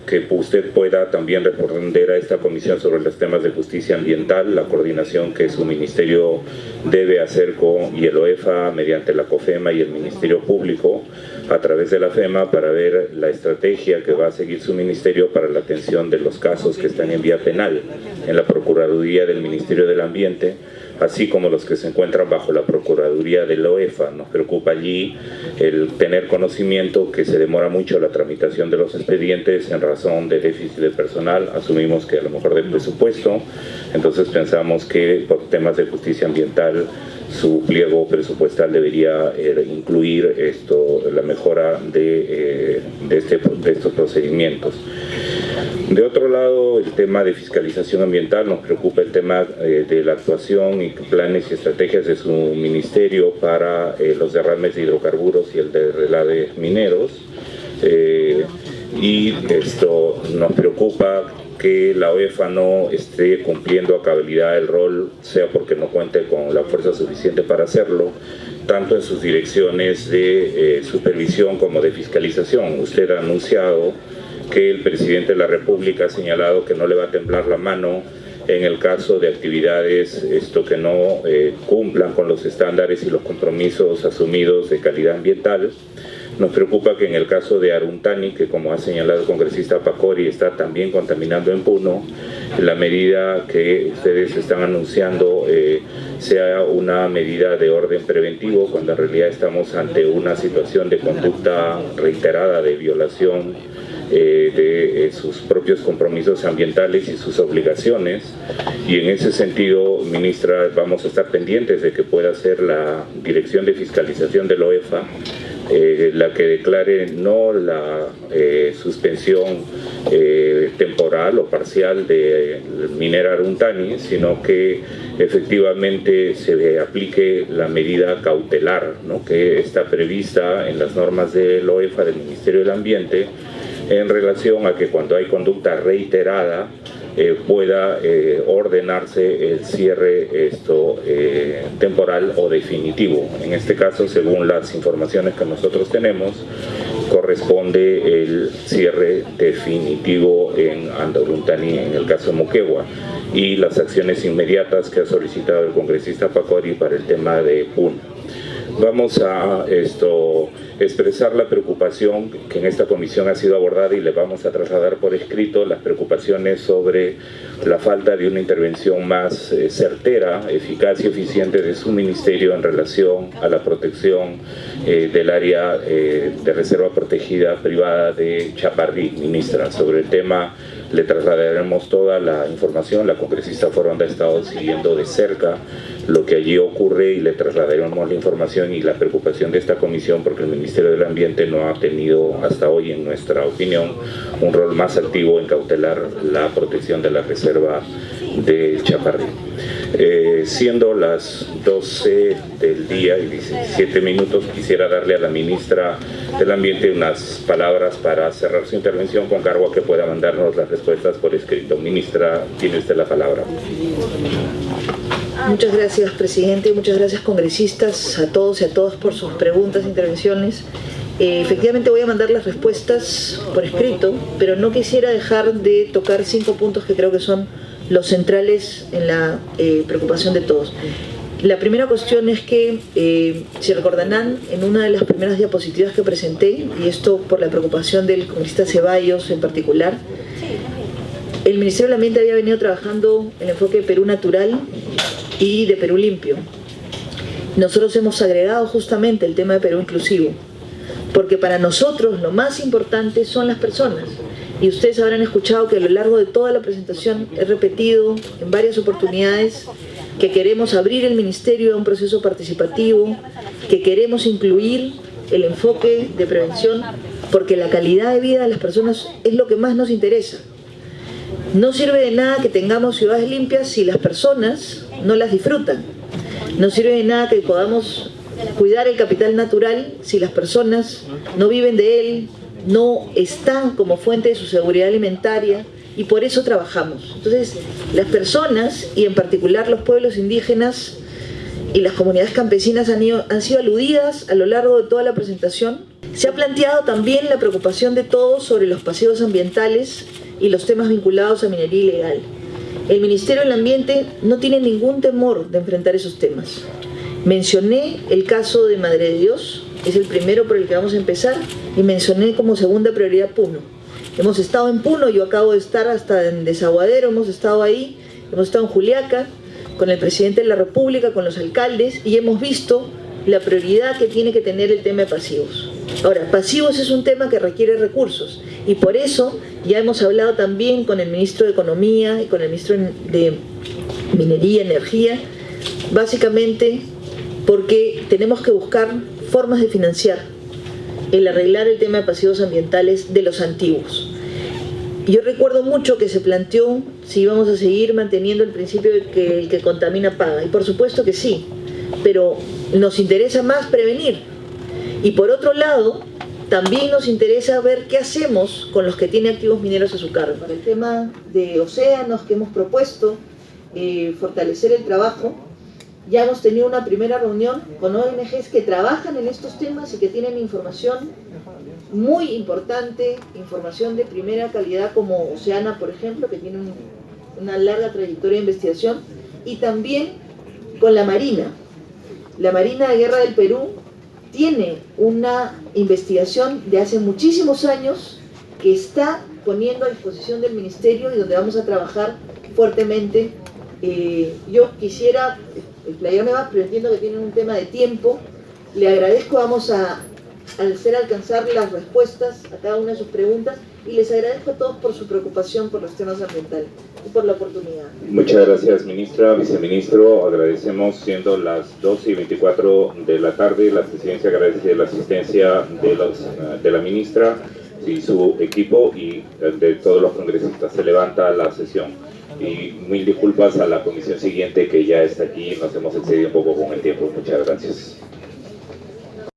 que usted pueda también responder a esta comisión sobre los temas de justicia ambiental, la coordinación que su ministerio debe hacer con el OEFA mediante la COFEMA y el Ministerio Público a través de la FEMA para ver la estrategia que va a seguir su ministerio para la atención de los casos que están en vía penal en la Procuraduría del Ministerio del Ambiente, así como los que se encuentran bajo la Procuraduría de la OEFA. Nos preocupa allí el tener conocimiento que se demora mucho la tramitación de los expedientes en razón de déficit de personal, asumimos que a lo mejor de presupuesto, entonces pensamos que por temas de justicia ambiental su pliego presupuestal debería incluir la mejora de estos procedimientos. De otro lado, el tema de fiscalización ambiental, nos preocupa el tema de la actuación y planes y estrategias de su ministerio para los derrames de hidrocarburos y el de relaves mineros. Y esto nos preocupa que la OEFA no esté cumpliendo a cabalidad el rol, sea porque no cuente con la fuerza suficiente para hacerlo, tanto en sus direcciones de supervisión como de fiscalización. Usted ha anunciado que el presidente de la República ha señalado que no le va a temblar la mano en el caso de actividades que no cumplan con los estándares y los compromisos asumidos de calidad ambiental. Nos preocupa que en el caso de Aruntani, que como ha señalado el congresista Pacori, está también contaminando en Puno, la medida que ustedes están anunciando sea una medida de orden preventivo, cuando en realidad estamos ante una situación de conducta reiterada de violación de sus propios compromisos ambientales y sus obligaciones, y en ese sentido, ministra, vamos a estar pendientes de que pueda ser la Dirección de Fiscalización de la OEFA la que declare no la suspensión temporal o parcial de minera Aruntani, sino que efectivamente se aplique la medida cautelar, ¿no?, que está prevista en las normas de la OEFA del Ministerio del Ambiente, en relación a que cuando hay conducta reiterada pueda ordenarse el cierre temporal o definitivo. En este caso, según las informaciones que nosotros tenemos, corresponde el cierre definitivo en Aruntani, en el caso de Moquegua, y las acciones inmediatas que ha solicitado el congresista Pacori para el tema de Puno. Vamos a expresar la preocupación que en esta comisión ha sido abordada y le vamos a trasladar por escrito las preocupaciones sobre la falta de una intervención más certera, eficaz y eficiente de su ministerio en relación a la protección del área de reserva protegida privada de Chaparrí. Ministra, sobre el tema le trasladaremos toda la información. La congresista Foronda ha estado siguiendo de cerca lo que allí ocurre y le trasladaremos la información y la preocupación de esta comisión, porque el Ministerio del Ambiente no ha tenido hasta hoy, en nuestra opinión, un rol más activo en cautelar la protección de la reserva de Chaparrí. Siendo las 12 del día y 17 minutos, quisiera darle a la ministra del Ambiente unas palabras para cerrar su intervención, con cargo a que pueda mandarnos las respuestas por escrito. Ministra, tiene usted la palabra. Muchas gracias, presidente. Muchas gracias, congresistas, a todos y a todas por sus preguntas e intervenciones. Efectivamente voy a mandar las respuestas por escrito, pero no quisiera dejar de tocar 5 puntos que creo que son los centrales en la preocupación de todos. La primera cuestión es que, si recordarán, en una de las primeras diapositivas que presenté, y esto por la preocupación del congresista Ceballos en particular, el Ministerio del Ambiente había venido trabajando el enfoque de Perú natural y de Perú limpio. Nosotros hemos agregado justamente el tema de Perú inclusivo, porque para nosotros lo más importante son las personas. Y ustedes habrán escuchado que a lo largo de toda la presentación he repetido en varias oportunidades que queremos abrir el ministerio a un proceso participativo, que queremos incluir el enfoque de prevención, porque la calidad de vida de las personas es lo que más nos interesa. No sirve de nada que tengamos ciudades limpias si las personas no las disfrutan. No sirve de nada que podamos cuidar el capital natural si las personas no viven de él, no están como fuente de su seguridad alimentaria, y por eso trabajamos. Entonces, las personas, y en particular los pueblos indígenas y las comunidades campesinas han sido aludidas a lo largo de toda la presentación. Se ha planteado también la preocupación de todos sobre los pasivos ambientales y los temas vinculados a minería ilegal. El Ministerio del Ambiente no tiene ningún temor de enfrentar esos temas. Mencioné el caso de Madre de Dios, es el primero por el que vamos a empezar, y mencioné como segunda prioridad Puno. Hemos estado en Puno, yo acabo de estar hasta en Desaguadero, hemos estado ahí, hemos estado en Juliaca, con el presidente de la República, con los alcaldes, y hemos visto la prioridad que tiene que tener el tema de pasivos. Ahora, pasivos es un tema que requiere recursos, y por eso ya hemos hablado también con el ministro de Economía y con el ministro de Minería y Energía, básicamente porque tenemos que buscar formas de financiar el arreglar el tema de pasivos ambientales de los antiguos. Yo recuerdo mucho que se planteó si íbamos a seguir manteniendo el principio de que el que contamina paga, y por supuesto que sí, pero nos interesa más prevenir. Y por otro lado, también nos interesa ver qué hacemos con los que tienen activos mineros a su cargo. Para el tema de océanos que hemos propuesto, fortalecer el trabajo, ya hemos tenido una primera reunión con ONGs que trabajan en estos temas y que tienen información muy importante, información de primera calidad como Oceana, por ejemplo, que tiene una larga trayectoria de investigación, y también con la Marina. La Marina de Guerra del Perú tiene una investigación de hace muchísimos años que está poniendo a disposición del Ministerio y donde vamos a trabajar fuertemente. Yo quisiera explayarme más, pero entiendo que tienen un tema de tiempo. Le agradezco, vamos a hacer alcanzar las respuestas a cada una de sus preguntas, y les agradezco a todos por su preocupación por los temas ambientales y por la oportunidad. Muchas gracias, ministra, viceministro. Agradecemos, siendo las 12:24 de la tarde, la presidencia agradece la asistencia de la ministra y su equipo y de todos los congresistas. Se levanta la sesión. Y mil disculpas a la comisión siguiente que ya está aquí, nos hemos excedido un poco con el tiempo. Muchas gracias.